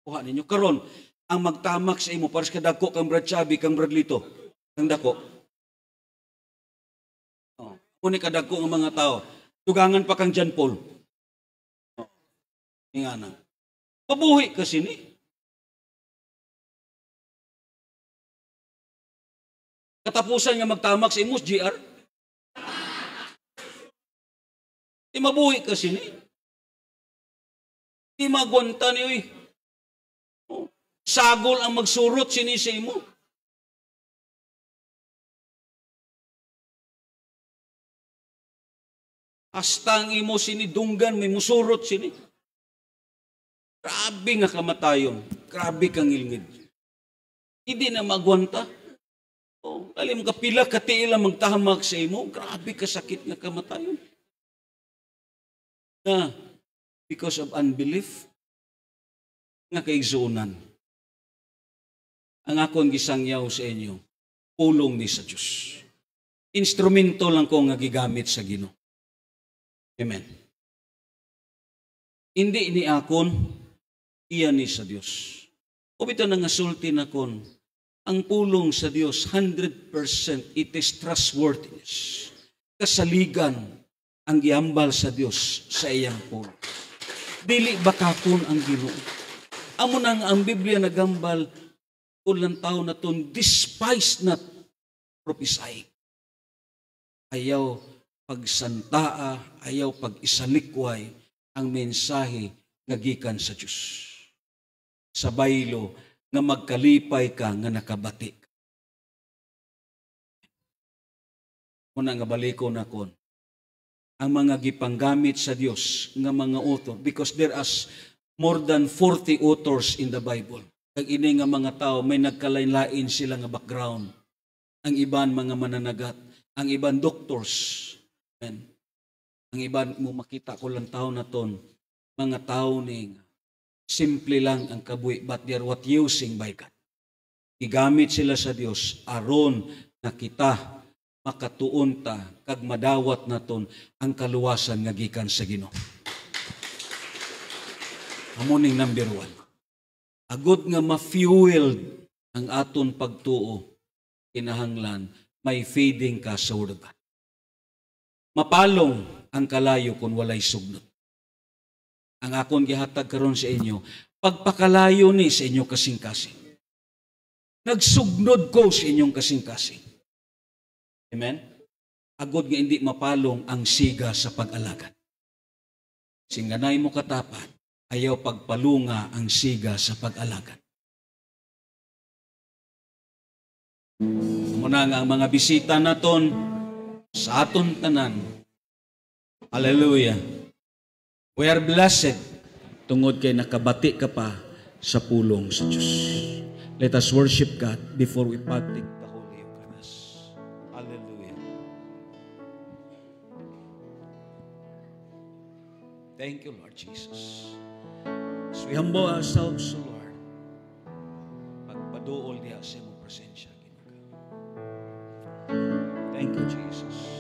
Kuha ninyo karon ang magtamak sa imo pares ka dako kang Brad Chabi kang Brad Lito kang dako. Uni ka dako ang mga tao. Tugangan pa kang John Paul. Ingana. Pabuhi ka sini. Katapusan nga magtamak sa imos, GR. Di mabuhi ka sini. Di magwanta ni, uy. Sagol ang magsurot sini sa imo. Hasta ang imo sini dunggan, may musurot sini. Grabe nga kamatayon. Grabe kang ilngid. Hindi na magwanta. Alim ka pila katiila magtahamag sa imo. Grabe kasakit nga kamatayon. Na, because of unbelief, nga kaigsuunan. Ang akong gisangyaw sa inyo, pulong ni sa Diyos. Instrumento lang ko nga gigamit sa Ginoo. Amen. Hindi ni akon, iya ni sa Diyos. O bito na nga sulti na kon, ang pulong sa Diyos, 100% it is trustworthiness. Kasaligan ang giambal sa Diyos sa iyang pulong. Dili bakakon ang Ginoo. Amo nang ang Biblia nagambal, ulang tao na ton, despise not prophesying. Ayaw pagsantaa, ayaw pag-isalikway ang mensahe nga gikan sa Diyos. Sa baylo nga magkalipay ka nga nakabati. Muna nga baliko na kon, ang mga gipanggamit sa Dios nga mga author, because there are more than 40 authors in the Bible. Kag ini nga mga tao may nagkalain-lain sila nga background. Ang iban mga mananagat, ang iban doctors. Amen. Ang iban mo makita ko lang tao na ton, mga tao ning simple lang ang kabuhi, but they are what using by God. Igamit sila sa Dios aron na kita makatuon ta kag madawat naton ang kaluwasan nga gikan sa Ginoo. Amo ning number 1. Agud nga ma-fueled ang aton pagtuo, kinahanglan may feeding ka sa Word of God. Mapalong ang kalayo kung walay sugnod. Ang akon gihatag karon sa inyo, pagpakalayo ni sa inyong kasing-kasing. Nagsugnod ko sa inyong kasing-kasing. Amen? Agod nga hindi mapalong ang siga sa pag-alagad. Singanay mo katapat, ayaw pagpalunga ang siga sa pag-alagad. Muna nga ang mga bisita naton sa aton tanan. Hallelujah. We are blessed tungod kay nakabati ka pa sa pulong sa Diyos. Let us worship God before we partake the Holy Eucharist. Hallelujah. Thank you, Lord Jesus. As we humble ourselves, Lord, pagpaduol diya sa imong presensya. Thank you, Jesus.